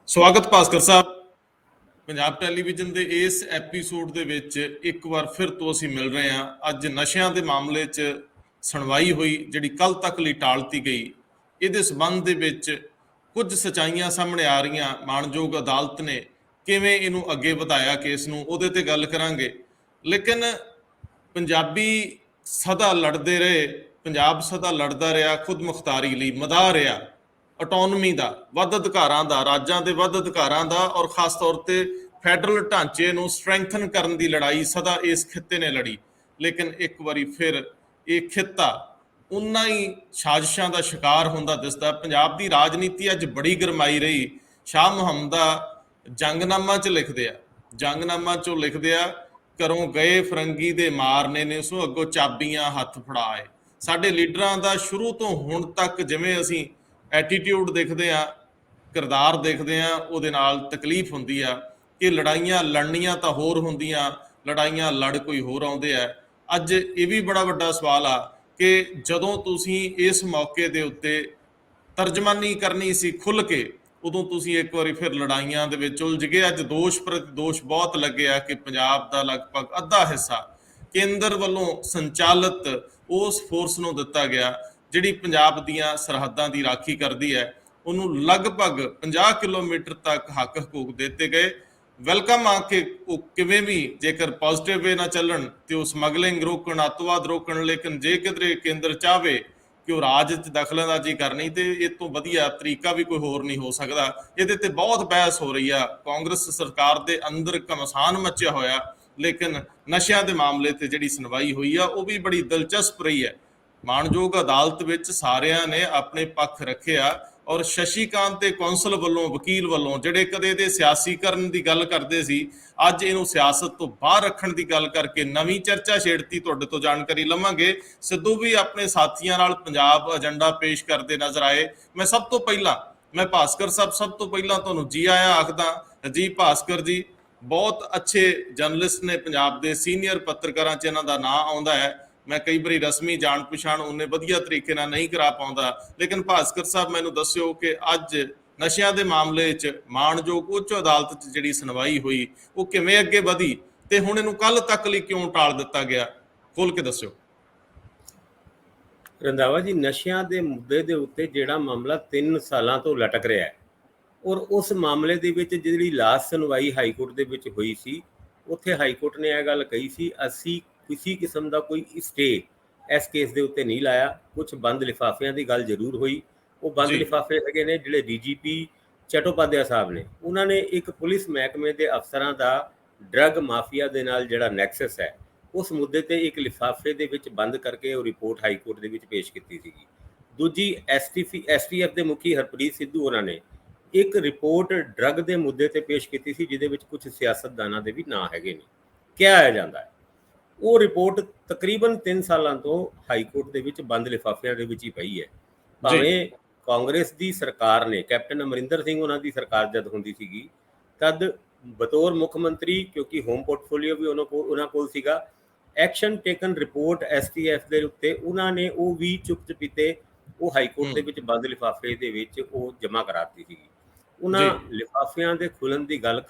ਸਵਾਗਤ ਭਾਸਕਰ ਸਾਹਿਬ। ਪੰਜਾਬ ਟੈਲੀਵਿਜ਼ਨ ਦੇ ਇਸ ਐਪੀਸੋਡ ਦੇ ਵਿੱਚ ਇੱਕ ਵਾਰ ਫਿਰ ਤੋਂ ਅਸੀਂ ਮਿਲ ਰਹੇ ਹਾਂ। ਅੱਜ ਨਸ਼ਿਆਂ ਦੇ ਮਾਮਲੇ 'ਚ ਸੁਣਵਾਈ ਹੋਈ, ਜਿਹੜੀ ਕੱਲ ਤੱਕ ਲਈ ਟਾਲਤੀ ਗਈ। ਇਹਦੇ ਸਬੰਧ ਦੇ ਵਿੱਚ ਕੁਝ ਸਚਾਈਆਂ ਸਾਹਮਣੇ ਆ ਰਹੀਆਂ। ਮਾਣਯੋਗ ਅਦਾਲਤ ਨੇ ਕਿਵੇਂ ਇਹਨੂੰ ਅੱਗੇ ਵਧਾਇਆ ਕੇਸ ਨੂੰ, ਉਹਦੇ ਤੇ ਗੱਲ ਕਰਾਂਗੇ। ਲੇਕਿਨ ਪੰਜਾਬੀ ਸਦਾ ਲੜਦੇ ਰਹੇ, ਪੰਜਾਬ ਸਦਾ ਲੜਦਾ ਰਿਹਾ ਖੁਦ ਮੁਖਤਾਰੀ ਲਈ, ਮਦਾ ਰਿਹਾ ਆਟੋਨਮੀ ਦਾ, ਵੱਧ ਅਧਿਕਾਰਾਂ ਦਾ, ਰਾਜਾਂ ਦੇ ਵੱਧ ਅਧਿਕਾਰਾਂ ਦਾ, ਔਰ ਖਾਸ ਤੌਰ ਤੇ ਫੈਡਰਲ ਢਾਂਚੇ ਨੂੰ ਸਟਰੈਂਥਨ ਕਰਨ ਦੀ ਲੜਾਈ ਸਦਾ ਇਸ ਖਿੱਤੇ ਨੇ ਲੜੀ। ਲੇਕਿਨ ਇੱਕ ਵਾਰੀ ਫਿਰ ਇਹ ਖਿੱਤਾ ਉਨਾ ਹੀ ਸਾਜ਼ਿਸ਼ਾਂ ਦਾ ਸ਼ਿਕਾਰ ਹੁੰਦਾ ਦਿਸਦਾ। ਪੰਜਾਬ ਦੀ ਰਾਜਨੀਤੀ ਅੱਜ ਬੜੀ ਗਰਮਾਈ ਰਹੀ। ਸ਼ਾਹ ਮੁਹੰਮਦ ਦਾ ਜੰਗਨਾਮਾ 'ਚ ਲਿਖਦੇ ਆ, ਜੰਗਨਾਮਾ 'ਚੋਂ ਲਿਖਦੇ ਆ, ਘਰੋਂ ਗਏ ਫਰੰਗੀ ਦੇ ਮਾਰਨੇ ਨੇ ਸੋ ਅੱਗੋਂ ਚਾਬੀਆਂ ਹੱਥ ਫੜਾਏ। ਸਾਡੇ ਲੀਡਰਾਂ ਦਾ ਸ਼ੁਰੂ ਤੋਂ ਹੁਣ ਤੱਕ ਜਿਵੇਂ ਅਸੀਂ ਐਟੀਟਿਊਡ ਦੇਖਦੇ ਆ, ਕਿਰਦਾਰ ਦੇਖਦੇ ਆ, ਉਹਦੇ ਨਾਲ ਤਕਲੀਫ ਹੁੰਦੀ ਆ ਕਿ ਲੜਾਈਆਂ ਲੜਨੀਆਂ ਤਾਂ ਹੋਰ ਹੁੰਦੀਆਂ, ਲੜਾਈਆਂ ਲੜ ਕੋਈ ਹੋਰ ਆਉਂਦੇ ਆ। ਅੱਜ ਇਹ ਵੀ ਬੜਾ ਵੱਡਾ ਸਵਾਲ ਆ ਕਿ ਜਦੋਂ ਤੁਸੀਂ ਇਸ ਮੌਕੇ ਦੇ ਉੱਤੇ ਤਰਜਮਾਨੀ ਕਰਨੀ ਸੀ ਖੁੱਲ੍ਹ ਕੇ, ਉਦੋਂ ਤੁਸੀਂ ਇੱਕ ਵਾਰੀ ਫਿਰ ਲੜਾਈਆਂ ਦੇ ਵਿੱਚ ਉਲਝ ਗਏ। ਅੱਜ ਦੋਸ਼ ਪ੍ਰਤੀ ਦੋਸ਼ ਬਹੁਤ ਲੱਗਿਆ ਕਿ ਪੰਜਾਬ ਦਾ ਲਗਭਗ ਅੱਧਾ ਹਿੱਸਾ ਕੇਂਦਰ ਵੱਲੋਂ ਸੰਚਾਲਿਤ ਉਸ ਫੋਰਸ ਨੂੰ ਦਿੱਤਾ ਗਿਆ ਜਿਹੜੀ ਪੰਜਾਬ ਦੀਆਂ ਸਰਹੱਦਾਂ ਦੀ ਰਾਖੀ ਕਰਦੀ ਹੈ। ਉਹਨੂੰ ਲਗਭਗ 50 ਕਿਲੋਮੀਟਰ ਤੱਕ ਹੱਕ ਹਕੂਕ ਦਿੱਤੇ ਗਏ। ਵੈਲਕਮ ਆ ਕਿ ਉਹ ਕਿਵੇਂ ਵੀ ਜੇਕਰ ਪੋਜ਼ਿਟਿਵ ਵੇ ਨਾ ਚੱਲਣ ਤੇ ਉਹ ਸਮਗਲਿੰਗ ਰੋਕਣ, ਅੱਤਵਾਦ ਰੋਕਣ। ਲੇਕਿਨ ਜੇ ਕਿਧਰੇ ਕੇਂਦਰ ਚਾਹਵੇ ਕਿ ਉਹ ਰਾਜ 'ਚ ਦਖਲਅੰਦਾਜ਼ੀ ਕਰਨੀ, ਤੇ ਇਹ ਤੋਂ ਵਧੀਆ ਤਰੀਕਾ ਵੀ ਕੋਈ ਹੋਰ ਨਹੀਂ ਹੋ ਸਕਦਾ। ਇਹਦੇ ਤੇ ਬਹੁਤ ਬਹਿਸ ਹੋ ਰਹੀ ਆ। ਕਾਂਗਰਸ ਸਰਕਾਰ ਦੇ ਅੰਦਰ ਘਮਸਾਨ ਮਚਿਆ ਹੋਇਆ। ਲੇਕਿਨ ਨਸ਼ਿਆਂ ਦੇ ਮਾਮਲੇ ਤੇ ਜਿਹੜੀ ਸੁਣਵਾਈ ਹੋਈ ਆ ਉਹ ਵੀ ਬੜੀ ਦਿਲਚਸਪ ਰਹੀ ਹੈ। ਮਾਣਯੋਗ ਅਦਾਲਤ ਵਿੱਚ ਸਾਰਿਆਂ ਨੇ ਆਪਣੇ ਪੱਖ ਰੱਖਿਆ, ਔਰ ਸ਼ਸ਼ੀਕਾਂਤ ਤੇ ਕੌਂਸਲ ਵੱਲੋਂ, ਵਕੀਲ ਵੱਲੋਂ, ਜਿਹੜੇ ਕਦੇ ਦੇ ਸਿਆਸੀਕਰਨ ਦੀ ਗੱਲ ਕਰਦੇ ਸੀ, ਅੱਜ ਇਹਨੂੰ ਸਿਆਸਤ ਤੋਂ ਬਾਹਰ ਰੱਖਣ ਦੀ ਗੱਲ ਕਰਕੇ ਨਵੀਂ ਚਰਚਾ ਛੇੜਤੀ। ਤੁਹਾਡੇ ਤੋਂ ਜਾਣਕਾਰੀ ਲਵਾਂਗੇ। ਸਿੱਧੂ ਵੀ ਆਪਣੇ ਸਾਥੀਆਂ ਨਾਲ ਪੰਜਾਬ ਏਜੰਡਾ ਪੇਸ਼ ਕਰਦੇ ਨਜ਼ਰ ਆਏ। ਮੈਂ ਭਾਸਕਰ ਸਾਹਿਬ ਸਭ ਤੋਂ ਪਹਿਲਾਂ ਤੁਹਾਨੂੰ ਜੀ ਆਇਆਂ ਆਖਦਾ। ਜੀ ਭਾਸਕਰ ਜੀ ਬਹੁਤ ਅੱਛੇ ਜਰਨਲਿਸਟ ਨੇ, ਪੰਜਾਬ ਦੇ ਸੀਨੀਅਰ ਪੱਤਰਕਾਰਾਂ 'ਚ ਇਹਨਾਂ ਦਾ ਨਾਂ ਆਉਂਦਾ ਹੈ। ਮੈਂ ਕਈ ਵਾਰੀ ਰਸਮੀ ਜਾਣ ਪਛਾਣ ਉਹਨੇ ਵਧੀਆ ਤਰੀਕੇ ਨਾਲ ਨਹੀਂ ਕਰਾ ਪਾਉਂਦਾ। ਲੇਕਿਨ ਭਾਸਕਰ ਸਾਹਿਬ ਮੈਨੂੰ ਦੱਸਿਓ ਕਿ ਅੱਜ ਨਸ਼ਿਆਂ ਦੇ ਮਾਮਲੇ 'ਚ ਮਾਣਯੋਗ ਉੱਚ ਅਦਾਲਤ 'ਚ ਜਿਹੜੀ ਸੁਣਵਾਈ ਹੋਈ ਉਹ ਕਿਵੇਂ ਅੱਗੇ ਵਧੀ, ਤੇ ਹੁਣ ਇਹਨੂੰ ਕੱਲ ਤੱਕ ਲਈ ਕਿਉਂ ਟਾਲ ਦਿੱਤਾ ਗਿਆ, ਖੋਲ ਕੇ ਦੱਸਿਓ। ਰੰਧਾਵਾ ਜੀ, ਨਸ਼ਿਆਂ ਦੇ ਮੁੱਦੇ ਦੇ ਉੱਤੇ ਜਿਹੜਾ ਮਾਮਲਾ 3 ਸਾਲਾਂ ਤੋਂ ਲਟਕ ਰਿਹਾ ਹੈ, ਔਰ ਉਸ ਮਾਮਲੇ ਦੇ ਵਿੱਚ ਜਿਹੜੀ ਲਾਸਟ ਸੁਣਵਾਈ ਹਾਈ ਕੋਰਟ ਦੇ ਵਿੱਚ ਹੋਈ ਸੀ, ਉੱਥੇ ਹਾਈ ਕੋਰਟ ਨੇ ਇਹ ਗੱਲ ਕਹੀ ਸੀ, ਅਸੀਂ ਕਿਸੇ ਕਿਸਮ ਦਾ ਕੋਈ ਸਟੇ ਇਸ ਕੇਸ ਦੇ ਉੱਤੇ ਨਹੀਂ ਲਾਇਆ। ਕੁਝ ਬੰਦ ਲਿਫਾਫਿਆਂ ਦੀ ਗੱਲ ਜ਼ਰੂਰ ਹੋਈ। ਉਹ ਬੰਦ ਲਿਫਾਫੇ ਹੈਗੇ ਨੇ ਜਿਹੜੇ ਡੀਜੀਪੀ ਚਟੋਪਾਧਿਆ ਸਾਹਿਬ ਨੇ, ਉਹਨਾਂ ਨੇ ਇੱਕ ਪੁਲਿਸ ਮਹਿਕਮੇ ਦੇ ਅਫਸਰਾਂ ਦਾ ਡਰੱਗ ਮਾਫੀਆ ਦੇ ਨਾਲ ਜਿਹੜਾ ਨੈਕਸਸ ਹੈ, ਉਸ ਮੁੱਦੇ ਤੇ ਇੱਕ ਲਿਫਾਫੇ ਦੇ ਵਿੱਚ ਬੰਦ ਕਰਕੇ ਉਹ ਰਿਪੋਰਟ ਹਾਈ ਕੋਰਟ ਦੇ ਵਿੱਚ ਪੇਸ਼ ਕੀਤੀ ਸੀਗੀ। ਦੂਜੀ ਐਸਟੀਐਫ ਦੇ ਮੁਖੀ ਹਰਪ੍ਰੀਤ ਸਿੱਧੂ ਉਹਨਾਂ ਨੇ ਇੱਕ ਰਿਪੋਰਟ ਡਰੱਗ ਦੇ ਮੁੱਦੇ ਤੇ ਪੇਸ਼ ਕੀਤੀ ਸੀ, ਜਿਹਦੇ ਵਿੱਚ ਕੁਝ ਸਿਆਸਤਦਾਨਾਂ ਦੇ ਵੀ ਨਾਂ ਹੈਗੇ ਨੇ। ਕਿਹਾ ਜਾਂਦਾ ਹੈ ਉਹ ਰਿਪੋਰਟ ਤਕਰੀਬਨ 3 ਸਾਲਾਂ ਤੋਂ ਹਾਈ ਕੋਰਟ ਦੇ ਵਿੱਚ ਬੰਦ ਲਿਫਾਫਿਆਂ ਦੇ ਵਿੱਚ ਹੀ ਪਈ ਹੈ। ਭਾਵੇਂ ਕਾਂਗਰਸ ਦੀ ਸਰਕਾਰ ਨੇ, ਕੈਪਟਨ ਅਮਰਿੰਦਰ ਸਿੰਘ ਉਹਨਾਂ ਦੀ ਸਰਕਾਰ ਜਦ ਹੁੰਦੀ ਸੀਗੀ, ਤਦ ਬਤੌਰ ਮੁੱਖ ਮੰਤਰੀ, ਕਿਉਂਕਿ ਹੋਮ ਪੋਰਟਫੋਲੀਓ ਵੀ ਉਹਨਾਂ ਕੋਲ ਸੀਗਾ, ਐਕਸ਼ਨ ਟੇਕਨ ਰਿਪੋਰਟ ਐਸਟੀਐਫ ਦੇ ਉੱਤੇ ਉਹਨਾਂ ਨੇ ਉਹ ਵੀ ਚੁੱਪ ਚਪੀਤੇ ਉਹ ਹਾਈ ਕੋਰਟ ਦੇ ਵਿੱਚ ਬੰਦ ਲਿਫਾਫੇ ਦੇ ਵਿੱਚ ਉਹ ਜਮ੍ਹਾਂ ਕਰਾਤੀ ਸੀਗੀ। ਉਹਨਾਂ ਲਿਫਾਫਿਆਂ ਦੇ ਖੁੱਲਣ ਦੀ ਗੱਲ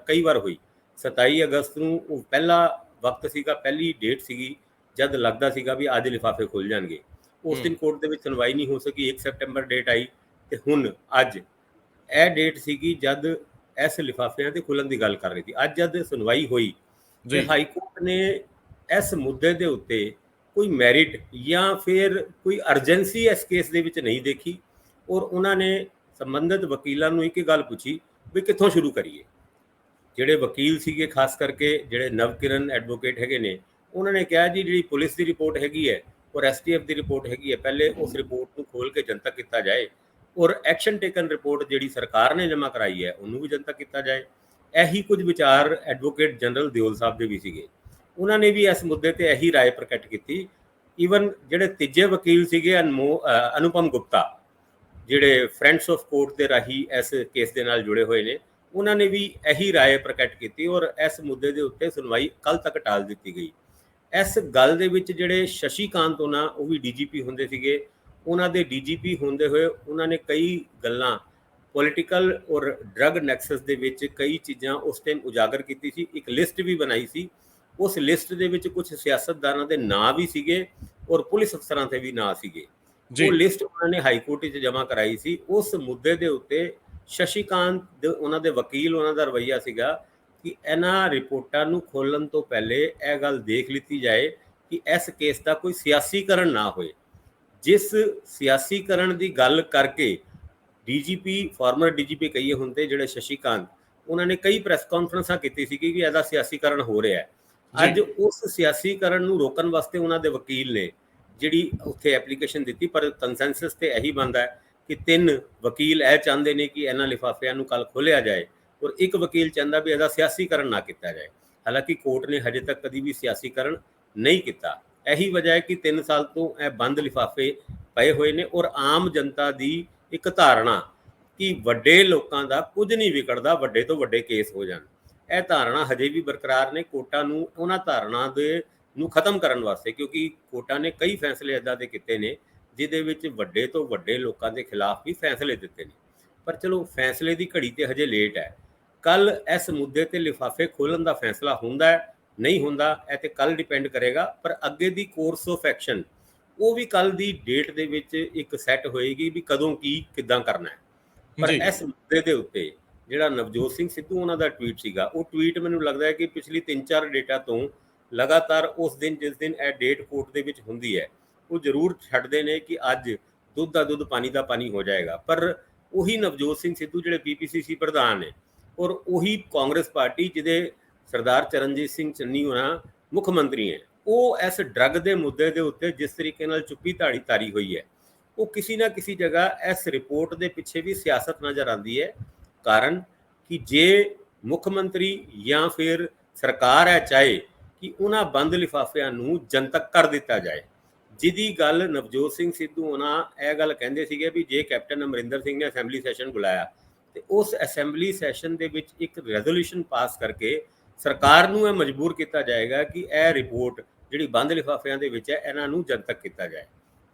ਕਈ ਵਾਰ ਹੋਈ। 27 ਅਗਸਤ ਨੂੰ ਉਹ ਪਹਿਲਾ ਵਕਤ ਸੀਗਾ, ਪਹਿਲੀ ਡੇਟ ਸੀਗੀ ਜਦ ਲੱਗਦਾ ਸੀਗਾ ਵੀ ਅੱਜ ਲਿਫਾਫੇ ਖੁੱਲ ਜਾਣਗੇ। ਉਸ ਦਿਨ ਕੋਰਟ ਦੇ ਵਿੱਚ ਸੁਣਵਾਈ ਨਹੀਂ ਹੋ ਸਕੀ। 1 ਸੈਪਟੈਂਬਰ ਡੇਟ ਆਈ ਤੇ ਹੁਣ ਅੱਜ ਇਹ ਡੇਟ ਸੀਗੀ ਜਦ ਇਸ ਲਿਫਾਫਿਆਂ ਦੇ ਖੁੱਲਣ ਦੀ ਗੱਲ ਕਰ ਰਹੀ ਸੀ। ਅੱਜ ਜਦ ਸੁਣਵਾਈ ਹੋਈ ਤੇ ਹਾਈ ਕੋਰਟ ਨੇ ਇਸ ਮੁੱਦੇ ਦੇ ਉੱਤੇ ਕੋਈ ਮੈਰਿਟ ਜਾਂ ਫਿਰ ਕੋਈ ਅਰਜੈਂਸੀ ਇਸ ਕੇਸ ਦੇ ਵਿੱਚ ਨਹੀਂ ਦੇਖੀ, ਔਰ ਉਹਨਾਂ ਨੇ ਸੰਬੰਧਿਤ ਵਕੀਲਾਂ ਨੂੰ ਇੱਕ ਗੱਲ ਪੁੱਛੀ ਵੀ ਕਿੱਥੋਂ ਸ਼ੁਰੂ ਕਰੀਏ। ਜਿਹੜੇ ਵਕੀਲ ਸੀਗੇ, ਖਾਸ ਕਰਕੇ ਜਿਹੜੇ ਨਵਕਿਰਨ ਐਡਵੋਕੇਟ ਹੈਗੇ ਨੇ, ਉਹਨਾਂ ਨੇ ਕਿਹਾ ਜੀ ਜਿਹੜੀ ਪੁਲਿਸ ਦੀ ਰਿਪੋਰਟ ਹੈਗੀ ਹੈ ਔਰ ਐਸਟੀਐਫ ਦੀ ਰਿਪੋਰਟ ਹੈਗੀ ਹੈ, ਪਹਿਲੇ ਉਸ ਰਿਪੋਰਟ ਨੂੰ ਖੋਲ ਕੇ ਜਨਤਕ ਕੀਤਾ ਜਾਏ, ਔਰ ਐਕਸ਼ਨ ਟੇਕਨ ਰਿਪੋਰਟ ਜਿਹੜੀ ਸਰਕਾਰ ਨੇ ਜਮ੍ਹਾਂ ਕਰਾਈ ਹੈ ਉਹਨੂੰ ਵੀ ਜਨਤਕ ਕੀਤਾ ਜਾਏ। ਇਹੀ ਕੁਝ ਵਿਚਾਰ ਐਡਵੋਕੇਟ ਜਨਰਲ ਦਿਓਲ ਸਾਹਿਬ ਦੇ ਵੀ ਸੀਗੇ। ਉਹਨਾਂ ਨੇ ਵੀ ਇਸ ਮੁੱਦੇ ਤੇ ਇਹੀ ਰਾਏ ਪ੍ਰਗਟ ਕੀਤੀ। ਈਵਨ ਜਿਹੜੇ ਤੀਜੇ ਵਕੀਲ ਸੀਗੇ ਅਨੁਪਮ ਗੁਪਤਾ, ਜਿਹੜੇ ਫਰੈਂਡਸ ਆਫ ਕੋਰਟ ਦੇ ਰਾਹੀਂ ਇਸ ਕੇਸ ਦੇ ਨਾਲ ਜੁੜੇ ਹੋਏ ਨੇ, ਉਹਨਾਂ ਨੇ ਵੀ ਇਹੀ ਰਾਏ ਪ੍ਰਗਟ ਕੀਤੀ ਔਰ ਇਸ ਮੁੱਦੇ ਦੇ ਉੱਤੇ ਸੁਣਵਾਈ ਕੱਲ ਤੱਕ ਟਾਲ ਦਿੱਤੀ ਗਈ। ਇਸ ਗੱਲ ਦੇ ਵਿੱਚ ਜਿਹੜੇ ਸ਼ਸ਼ੀਕਾਂਤ ਉਹਨਾਂ, ਉਹ ਵੀ ਡੀਜੀਪੀ ਹੁੰਦੇ ਸੀਗੇ, ਉਹਨਾਂ ਦੇ ਡੀਜੀਪੀ ਹੁੰਦੇ ਹੋਏ ਉਹਨਾਂ ਨੇ ਕਈ ਗੱਲਾਂ ਪੋਲੀਟੀਕਲ ਔਰ ਡਰਗ ਨੈਕਸਸ ਦੇ ਵਿੱਚ ਕਈ ਚੀਜ਼ਾਂ ਉਸ ਟਾਈਮ ਉਜਾਗਰ ਕੀਤੀ ਸੀ। ਇੱਕ ਲਿਸਟ ਵੀ ਬਣਾਈ ਸੀ, ਉਸ ਲਿਸਟ ਦੇ ਵਿੱਚ ਕੁਝ ਸਿਆਸਤਦਾਨਾਂ ਦੇ ਨਾਂ ਵੀ ਸੀਗੇ ਔਰ ਪੁਲਿਸ ਅਫਸਰਾਂ ਦੇ ਵੀ ਨਾਂ ਸੀਗੇ। ਉਹ ਲਿਸਟ ਉਹਨਾਂ ਨੇ ਹਾਈ ਕੋਰਟ ਵਿੱਚ ਜਮ੍ਹਾਂ ਕਰਾਈ ਸੀ। ਉਸ ਮੁੱਦੇ ਦੇ ਉੱਤੇ ਸ਼ਸ਼ੀਕਾਂਤ ਉਹਨਾਂ ਦੇ ਵਕੀਲ, ਉਹਨਾਂ ਦਾ ਰਵੱਈਆ ਸੀਗਾ ਕਿ ਇਹਨਾਂ ਰਿਪੋਰਟਾਂ ਨੂੰ ਖੋਲ੍ਹਣ ਤੋਂ ਪਹਿਲੇ ਇਹ ਗੱਲ ਦੇਖ ਲਿੱਤੀ ਜਾਏ ਕਿ ਇਸ ਕੇਸ ਦਾ ਕੋਈ ਸਿਆਸੀਕਰਨ ਨਾ ਹੋਏ। ਜਿਸ ਸਿਆਸੀਕਰਨ ਦੀ ਗੱਲ ਕਰਕੇ ਡੀਜੀਪੀ, ਫਾਰਮਰ ਡੀਜੀਪੀ ਕਹੀਏ ਹੁਣ ਤੇ ਜਿਹੜੇ ਸ਼ਸ਼ੀਕਾਂਤ, ਉਹਨਾਂ ਨੇ ਕਈ ਪ੍ਰੈਸ ਕਾਨਫਰੰਸਾਂ ਕੀਤੀ ਸੀ ਕਿ ਇਹਦਾ ਸਿਆਸੀਕਰਨ ਹੋ ਰਿਹਾ ਹੈ। ਅੱਜ ਉਸ ਸਿਆਸੀਕਰਨ ਨੂੰ ਰੋਕਣ ਵਾਸਤੇ ਉਹਨਾਂ ਦੇ ਵਕੀਲ ਨੇ ਜਿਹੜੀ ਉੱਥੇ ਐਪਲੀਕੇਸ਼ਨ ਦਿੱਤੀ, ਪਰ ਕੰਸੈਂਸਸ ਤੇ ਇਹੀ ਬਣਦਾ ਹੈ ਕਿ 3 ਵਕੀਲ ਇਹ ਚਾਹੁੰਦੇ ਨੇ ਕਿ ਇਹਨਾਂ ਲਿਫਾਫਿਆਂ ਨੂੰ ਕੱਲ ਖੋਲ੍ਹਿਆ ਜਾਏ ਔਰ ਇੱਕ ਵਕੀਲ ਚਾਹੁੰਦਾ ਵੀ ਇਹਦਾ ਸਿਆਸੀਕਰਨ ਨਾ ਕੀਤਾ ਜਾਏ। ਹਾਲਾਂਕਿ ਕੋਰਟ ਨੇ ਹਜੇ ਤੱਕ ਕਦੀ ਵੀ ਸਿਆਸੀਕਰਨ ਨਹੀਂ ਕੀਤਾ। ਇਹੀ ਵਜ੍ਹਾ ਹੈ ਕਿ 3 ਸਾਲ ਤੋਂ ਇਹ ਬੰਦ ਲਿਫਾਫੇ ਪਏ ਹੋਏ ਨੇ ਔਰ ਆਮ ਜਨਤਾ ਦੀ ਇੱਕ ਧਾਰਨਾ ਕਿ ਵੱਡੇ ਲੋਕਾਂ ਦਾ ਕੁਝ ਨਹੀਂ ਵਿਗੜਦਾ, ਵੱਡੇ ਤੋਂ ਵੱਡੇ ਕੇਸ ਹੋ ਜਾਣ, ਇਹ ਧਾਰਨਾ ਹਜੇ ਵੀ ਬਰਕਰਾਰ ਨੇ। ਕੋਰਟਾਂ ਨੂੰ ਉਹਨਾਂ ਧਾਰਨਾ ਦੇ ਨੂੰ ਖਤਮ ਕਰਨ ਵਾਸਤੇ, ਕਿਉਂਕਿ ਕੋਰਟਾਂ ਨੇ ਕਈ ਫੈਸਲੇ ਇੱਦਾਂ ਦੇ ਕੀਤੇ ਨੇ ਜਿਹਦੇ ਵਿੱਚ ਵੱਡੇ ਤੋਂ ਵੱਡੇ ਲੋਕਾਂ ਦੇ ਖਿਲਾਫ ਵੀ ਫੈਸਲੇ ਦਿੱਤੇ ਨੇ। ਪਰ ਚਲੋ ਫੈਸਲੇ ਦੀ ਘੜੀ ਤੇ ਹਜੇ ਲੇਟ ਹੈ। ਕੱਲ ਇਸ ਮੁੱਦੇ ਤੇ ਲਿਫਾਫੇ ਖੋਲ੍ਹਣ ਦਾ ਫੈਸਲਾ ਹੁੰਦਾ ਹੈ ਨਹੀਂ ਹੁੰਦਾ, ਇਹ ਤੇ ਕੱਲ ਡਿਪੈਂਡ ਕਰੇਗਾ। ਪਰ ਅੱਗੇ ਦੀ ਕੋਰਸ ਆਫ ਐਕਸ਼ਨ ਉਹ ਵੀ ਕੱਲ ਦੀ ਡੇਟ ਦੇ ਵਿੱਚ ਇੱਕ ਸੈੱਟ ਹੋਏਗੀ ਵੀ ਕਦੋਂ ਕੀ ਕਿੱਦਾਂ ਕਰਨਾ ਹੈ। ਪਰ ਇਸ ਮੁੱਦੇ ਦੇ ਉੱਤੇ ਜਿਹੜਾ ਨਵਜੋਤ ਸਿੰਘ ਸਿੱਧੂ ਉਹਨਾਂ ਦਾ ਟਵੀਟ ਸੀਗਾ, ਉਹ ਟਵੀਟ ਮੈਨੂੰ ਲੱਗਦਾ ਹੈ ਕਿ ਪਿਛਲੀ 3-4 ਡੇਟਾਂ ਤੋਂ ਲਗਾਤਾਰ ਉਸ ਦਿਨ ਜਿਸ ਦਿਨ ਇਹ ਡੇਟ ਕੋਰਟ ਦੇ ਵਿੱਚ ਹੁੰਦੀ ਹੈ, ਉਹ ਜ਼ਰੂਰ ਛੱਡਦੇ ਨੇ ਕਿ ਅੱਜ ਦੁੱਧ ਦਾ ਦੁੱਧ, ਪਾਣੀ ਦਾ ਪਾਣੀ ਹੋ ਜਾਏਗਾ। ਪਰ ਉਹੀ ਨਵਜੋਤ ਸਿੰਘ ਸਿੱਧੂ ਜਿਹੜੇ PPCC ਪ੍ਰਧਾਨ ਨੇ ਔਰ ਉਹੀ ਕਾਂਗਰਸ ਪਾਰਟੀ ਜਿਹਦੇ ਸਰਦਾਰ ਚਰਨਜੀਤ ਸਿੰਘ ਚੰਨੀ ਹੋਣਾ ਮੁੱਖ ਮੰਤਰੀ ਹੈ, ਉਹ ਇਸ ਡਰੱਗ ਦੇ ਮੁੱਦੇ ਦੇ ਉੱਤੇ ਜਿਸ ਤਰੀਕੇ ਨਾਲ ਚੁੱਪੀ ਧਾਰੀ ਹੋਈ ਹੈ, ਉਹ ਕਿਸੇ ਨਾ ਕਿਸੇ ਜਗ੍ਹਾ ਇਸ ਰਿਪੋਰਟ ਦੇ ਪਿੱਛੇ ਵੀ ਸਿਆਸਤ ਨਜ਼ਰ ਆਉਂਦੀ ਹੈ। ਕਾਰਨ ਕਿ ਜੇ ਮੁੱਖ ਮੰਤਰੀ ਜਾਂ ਫਿਰ ਸਰਕਾਰ ਹੈ ਚਾਹੇ ਕਿ ਉਹਨਾਂ ਬੰਦ ਲਿਫਾਫਿਆਂ ਨੂੰ ਜਨਤਕ ਕਰ ਦਿੱਤਾ ਜਾਏ, ਜਿਹਦੀ ਗੱਲ ਨਵਜੋਤ ਸਿੰਘ ਸਿੱਧੂ ਉਹਨਾਂ ਇਹ ਗੱਲ ਕਹਿੰਦੇ ਸੀਗੇ ਵੀ ਜੇ ਕੈਪਟਨ ਅਮਰਿੰਦਰ ਸਿੰਘ ਨੇ ਅਸੈਂਬਲੀ ਸੈਸ਼ਨ ਬੁਲਾਇਆ ਤੇ ਉਸ ਅਸੈਂਬਲੀ ਸੈਸ਼ਨ ਦੇ ਵਿੱਚ ਇੱਕ ਰੈਜ਼ੋਲੂਸ਼ਨ ਪਾਸ ਕਰਕੇ ਸਰਕਾਰ ਨੂੰ ਇਹ ਮਜਬੂਰ ਕੀਤਾ ਜਾਏਗਾ ਕਿ ਇਹ ਰਿਪੋਰਟ ਜਿਹੜੀ ਬੰਦ ਲਿਫਾਫਿਆਂ ਦੇ ਵਿੱਚ ਹੈ ਇਹਨਾਂ ਨੂੰ ਜਨਤਕ ਕੀਤਾ ਜਾਏ।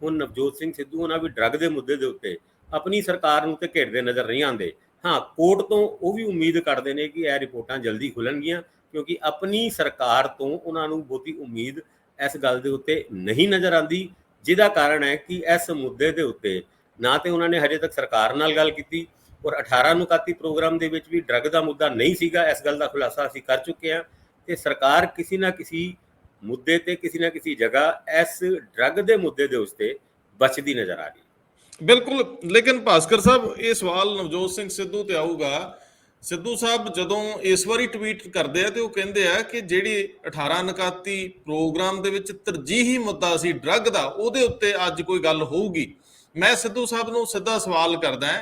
ਹੁਣ ਨਵਜੋਤ ਸਿੰਘ ਸਿੱਧੂ ਉਹਨਾਂ ਵੀ ਡਰੱਗ ਦੇ ਮੁੱਦੇ ਦੇ ਉੱਤੇ ਆਪਣੀ ਸਰਕਾਰ ਨੂੰ ਤੇ ਘੇਰਦੇ ਨਜ਼ਰ ਨਹੀਂ ਆਉਂਦੇ। ਹਾਂ, ਕੋਰਟ ਤੋਂ ਉਹ ਵੀ ਉਮੀਦ ਕਰਦੇ ਨੇ ਕਿ ਇਹ ਰਿਪੋਰਟਾਂ ਜਲਦੀ ਖੁੱਲਣਗੀਆਂ, ਕਿਉਂਕਿ ਆਪਣੀ ਸਰਕਾਰ ਤੋਂ ਉਹਨਾਂ ਨੂੰ ਬਹੁਤੀ ਉਮੀਦ ਇਸ ਗੱਲ ਦੇ ਉੱਤੇ ਨਹੀਂ ਨਜ਼ਰ ਆਉਂਦੀ, ਜਿਹਦਾ ਕਾਰਨ ਹੈ ਕਿ ਇਸ ਮੁੱਦੇ ਦੇ ਉੱਤੇ ਨਾ ਤੇ ਉਹਨਾਂ ਨੇ ਹਜੇ ਤੱਕ ਸਰਕਾਰ ਨਾਲ ਗੱਲ ਕੀਤੀ ਔਰ 18 ਨੁਕਾਤੀ ਪ੍ਰੋਗਰਾਮ ਦੇ ਵਿੱਚ ਵੀ ਡਰੱਗ ਦਾ ਮੁੱਦਾ ਨਹੀਂ ਸੀਗਾ। ਇਸ ਗੱਲ ਦਾ ਖੁਲਾਸਾ ਅਸੀਂ ਕਰ ਚੁੱਕੇ ਹਾਂ ਤੇ ਸਰਕਾਰ ਕਿਸੇ ਨਾ ਕਿਸੇ ਮੁੱਦੇ ਤੇ ਕਿਸੇ ਨਾ ਕਿਸੇ ਜਗ੍ਹਾ ਇਸ ਡਰੱਗ ਦੇ ਮੁੱਦੇ ਦੇ ਉੱਤੇ ਬਚਦੀ ਨਜ਼ਰ ਆ ਰਹੀ ਹੈ। ਬਿਲਕੁਲ, ਲੇਕਿਨ ਭਾਸਕਰ ਸਾਹਿਬ ਇਹ ਸਵਾਲ ਨਵਜੋਤ ਸਿੰਘ ਸਿੱਧੂ ਤੇ ਆਊਗਾ। ਸਿੱਧੂ ਸਾਹਿਬ ਜਦੋਂ ਇਸ ਵਾਰੀ ਟਵੀਟ ਕਰਦੇ ਆ ਤੇ ਉਹ ਕਹਿੰਦੇ ਆ ਕਿ ਜਿਹੜੀ 18 ਨੁਕਾਤੀ ਪ੍ਰੋਗਰਾਮ ਦੇ ਵਿੱਚ ਤਰਜੀਹੀ ਮੁੱਦਾ ਸੀ ਡਰੱਗ ਦਾ, ਉਹਦੇ ਉੱਤੇ ਅੱਜ ਕੋਈ ਗੱਲ ਹੋਊਗੀ। ਮੈਂ ਸਿੱਧੂ ਸਾਹਿਬ ਨੂੰ ਸਿੱਧਾ ਸਵਾਲ ਕਰਦਾ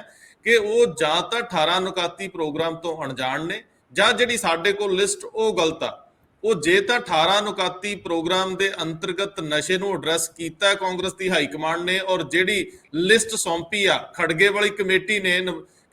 ਕਿ ਉਹ ਜਾਂ ਤਾਂ 18 ਨੁਕਾਤੀ ਪ੍ਰੋਗਰਾਮ ਤੋਂ ਅਣਜਾਣ ਨੇ ਜਾਂ ਜਿਹੜੀ ਸਾਡੇ ਕੋਲ ਲਿਸਟ ਉਹ ਗਲਤ ਆ। ਉਹ ਜੇ ਤਾਂ 18 ਨੁਕਾਤੀ ਪ੍ਰੋਗਰਾਮ ਦੇ ਅੰਤਰਗਤ ਨਸ਼ੇ ਨੂੰ ਐਡਰੈਸ ਕੀਤਾ ਕਾਂਗਰਸ ਦੀ ਹਾਈ ਕਮਾਂਡ ਨੇ ਔਰ ਜਿਹੜੀ ਲਿਸਟ ਸੌਂਪੀ ਆ ਖੜਗੇ ਵਾਲੀ ਕਮੇਟੀ ਨੇ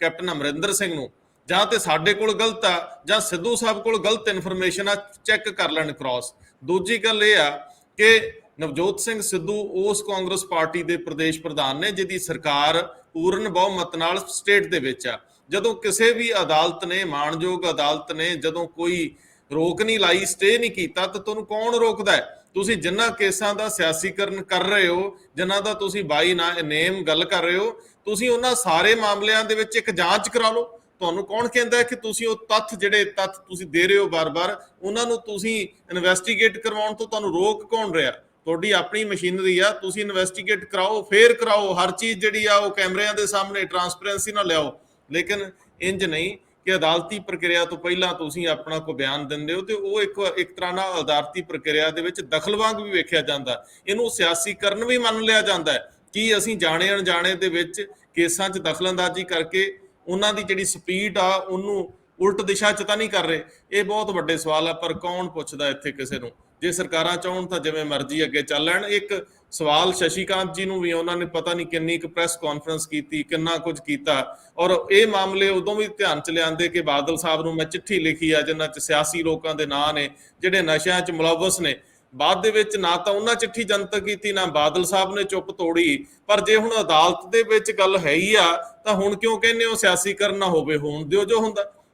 ਕੈਪਟਨ ਅਮਰਿੰਦਰ ਸਿੰਘ ਨੂੰ, ਜਾਂ ਤੇ ਸਾਡੇ ਕੋਲ ਗਲਤ ਆ ਜਾਂ ਸਿੱਧੂ ਸਾਹਿਬ ਕੋਲ ਗਲਤ ਇਨਫੋਰਮੇਸ਼ਨ ਆ, ਚੈੱਕ ਕਰ ਲੈਣ ਕ੍ਰਾਸ। ਦੂਜੀ ਗੱਲ ਇਹ ਆ ਕਿ ਨਵਜੋਤ ਸਿੰਘ ਸਿੱਧੂ ਉਸ ਕਾਂਗਰਸ ਪਾਰਟੀ ਦੇ ਪ੍ਰਦੇਸ਼ ਪ੍ਰਧਾਨ ਨੇ ਜਿਹਦੀ ਸਰਕਾਰ ਪੂਰਨ ਬਹੁਮਤ ਨਾਲ ਸਟੇਟ ਦੇ ਵਿੱਚ ਆ। ਜਦੋਂ ਕਿਸੇ ਵੀ ਅਦਾਲਤ ਨੇ, ਮਾਣਯੋਗ ਅਦਾਲਤ ਨੇ ਜਦੋਂ ਕੋਈ ਰੋਕ ਨਹੀਂ ਲਾਈ, ਸਟੇ ਨਹੀਂ ਕੀਤਾ, ਤਾਂ ਤੁਹਾਨੂੰ ਕੌਣ ਰੋਕਦਾ ਹੈ? ਤੁਸੀਂ ਜਿਨ੍ਹਾਂ ਕੇਸਾਂ ਦਾ ਸਿਆਸੀਕਰਨ ਕਰ ਰਹੇ ਹੋ, ਜਿਨ੍ਹਾਂ ਦਾ ਤੁਸੀਂ ਬਾਈ ਨੇਮ ਗੱਲ ਕਰ ਰਹੇ ਹੋ, ਤੁਸੀਂ ਉਹਨਾਂ ਸਾਰੇ ਮਾਮਲਿਆਂ ਦੇ ਵਿੱਚ ਇੱਕ ਜਾਂਚ ਕਰਾ ਲਓ। ਤੁਹਾਨੂੰ ਕੌਣ ਕਹਿੰਦਾ ਕਿ ਤੁਸੀਂ ਉਹ ਜਿਹੜੇ ਤੱਥ ਤੁਸੀਂ ਦੇ ਰਹੇ ਹੋ ਬਾਰ-ਬਾਰ, ਉਹਨਾਂ ਨੂੰ ਤੁਸੀਂ ਇਨਵੈਸਟੀਗੇਟ ਕਰਵਾਉਣ ਤੋਂ ਤੁਹਾਨੂੰ ਰੋਕ ਕੌਣ ਰਿਹਾ? ਤੁਹਾਡੀ ਆਪਣੀ ਮਸ਼ੀਨਰੀ ਆ, ਤੁਸੀਂ ਇਨਵੈਸਟੀਗੇਟ ਕਰਾਓ, ਫੇਰ ਕਰਾਓ। ਹਰ ਚੀਜ਼ ਜਿਹੜੀ ਆ ਉਹ ਕੈਮਰਿਆਂ ਦੇ ਸਾਹਮਣੇ ਟਰਾਂਸਪੇਰੈਂਸੀ ਨਾਲ ਲਿਆਓ। ਲੇਕਿਨ ਇੰਜ ਨਹੀਂ ਕਿ ਅਦਾਲਤੀ ਪ੍ਰਕਿਰਿਆ ਤੋਂ ਪਹਿਲਾਂ ਤੁਸੀਂ ਆਪਣਾ ਕੋਈ ਬਿਆਨ ਦਿੰਦੇ ਹੋ ਤੇ ਉਹ ਇੱਕ ਤਰ੍ਹਾਂ ਨਾਲ ਅਦਾਲਤੀ ਪ੍ਰਕਿਰਿਆ ਦੇ ਵਿੱਚ ਦਖਲ ਵਾਂਗ ਵੀ ਵੇਖਿਆ ਜਾਂਦਾ। ਇਹਨੂੰ ਸਿਆਸੀਕਰਨ ਵੀ ਮੰਨ ਲਿਆ ਜਾਂਦਾ ਹੈ ਕਿ ਅਸੀਂ ਜਾਣੇ ਅਣਜਾਣੇ ਦੇ ਵਿੱਚ ਕੇਸਾਂ 'ਚ ਦਖਲਅੰਦਾਜ਼ੀ ਕਰਕੇ ਉਹਨਾਂ ਦੀ ਜਿਹੜੀ ਸਪੀਡ ਆ ਉਹਨੂੰ ਉਲਟ ਦਿਸ਼ਾ 'ਚ ਤਾਂ ਨਹੀਂ ਕਰ ਰਹੇ। ਇਹ ਬਹੁਤ ਵੱਡੇ ਸਵਾਲ ਆ, ਪਰ ਕੌਣ ਪੁੱਛਦਾ ਇੱਥੇ ਕਿਸੇ ਨੂੰ? ਜੇ ਸਰਕਾਰਾਂ ਚਾਹਣ ਤਾਂ ਜਿਵੇਂ ਮਰਜ਼ੀ ਅੱਗੇ ਚੱਲ ਲੈਣ। ਇੱਕ ਸਵਾਲ ਸ਼ਸ਼ੀਕਾਂਤ ਜੀ ਨੂੰ ਵੀ ਉਹਨਾਂ ਨੇ ਪਤਾ ਨਹੀਂ ਕਿੰਨੀ ਕੁ ਪ੍ਰੈਸ ਕਾਨਫਰੰਸ ਕੀਤੀ, ਕਿੰਨਾ ਕੁਝ ਕੀਤਾ, ਔਰ ਇਹ ਮਾਮਲੇ ਉਦੋਂ ਵੀ ਧਿਆਨ 'ਚ ਲਿਆਂਦੇ ਕਿ ਬਾਦਲ ਸਾਹਿਬ ਨੂੰ ਮੈਂ ਚਿੱਠੀ ਲਿਖੀ ਆ ਜਿਨ੍ਹਾਂ 'ਚ ਸਿਆਸੀ ਲੋਕਾਂ ਦੇ ਨਾਂ ਨੇ ਜਿਹੜੇ ਨਸ਼ਿਆਂ 'ਚ ਮੁਲਵਸ ਨੇ। ਬਾਅਦ ਦੇ ਵਿੱਚ ਨਾ ਤਾਂ ਉਹਨਾਂ ਚਿੱਠੀ ਜਨਤਕ ਕੀਤੀ, ਨਾ ਬਾਦਲ ਸਾਹਿਬ ਨੇ ਚੁੱਪ ਤੋੜੀ। ਪਰ ਜੇ ਹੁਣ ਅਦਾਲਤ ਦੇ ਵਿੱਚ ਗੱਲ ਹੈ ਹੀ ਆ ਤਾਂ ਹੁਣ ਕਿਉਂ ਕਹਿੰਦੇ ਹੋ ਸਿਆਸੀਕਰਨ ਨਾ ਹੋਵੇ? ਹੋਣ ਦਿਓ,